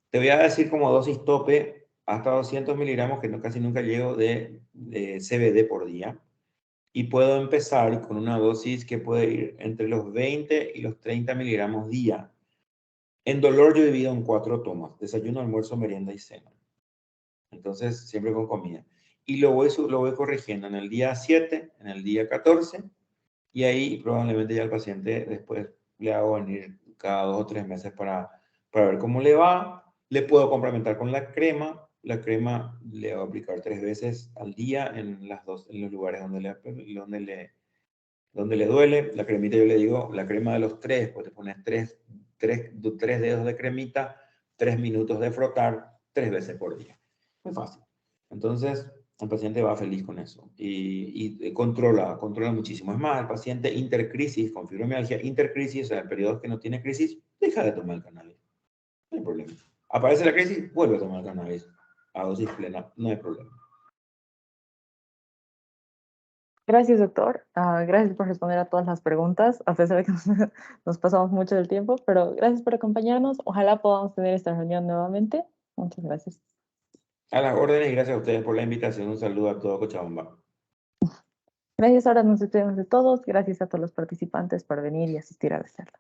[SPEAKER 2] te voy a decir como dosis tope, hasta 200 miligramos, que no, casi nunca llego de CBD por día. Y puedo empezar con una dosis que puede ir entre los 20 y los 30 miligramos día. En dolor yo divido en 4 tomas: desayuno, almuerzo, merienda y cena. Entonces, siempre con comida. Y lo voy corrigiendo en el día 7, en el día 14, y ahí probablemente ya el paciente después le hago venir cada 2 o 3 meses para ver cómo le va. Le puedo complementar con la crema. La crema le voy a aplicar 3 veces al día en los lugares donde le duele. La cremita, yo le digo, la crema de los 3, pues te pones 3 dedos de cremita, 3 minutos de frotar, 3 veces por día. Muy fácil. Entonces, el paciente va feliz con eso y controla muchísimo. Es más, el paciente intercrisis, con fibromialgia, intercrisis, o sea, en periodos que no tiene crisis, deja de tomar el cannabis. No hay problema. Aparece la crisis, vuelve a tomar el cannabis a dosis plena, no hay problema.
[SPEAKER 1] Gracias, doctor. Gracias por responder a todas las preguntas, a pesar de que nos pasamos mucho del tiempo, pero gracias por acompañarnos. Ojalá podamos tener esta reunión nuevamente. Muchas gracias.
[SPEAKER 2] A las órdenes y gracias a ustedes por la invitación. Un saludo a todo Cochabamba.
[SPEAKER 1] Gracias, ahora nos despedimos de todos. Gracias a todos los participantes por venir y asistir a la charla.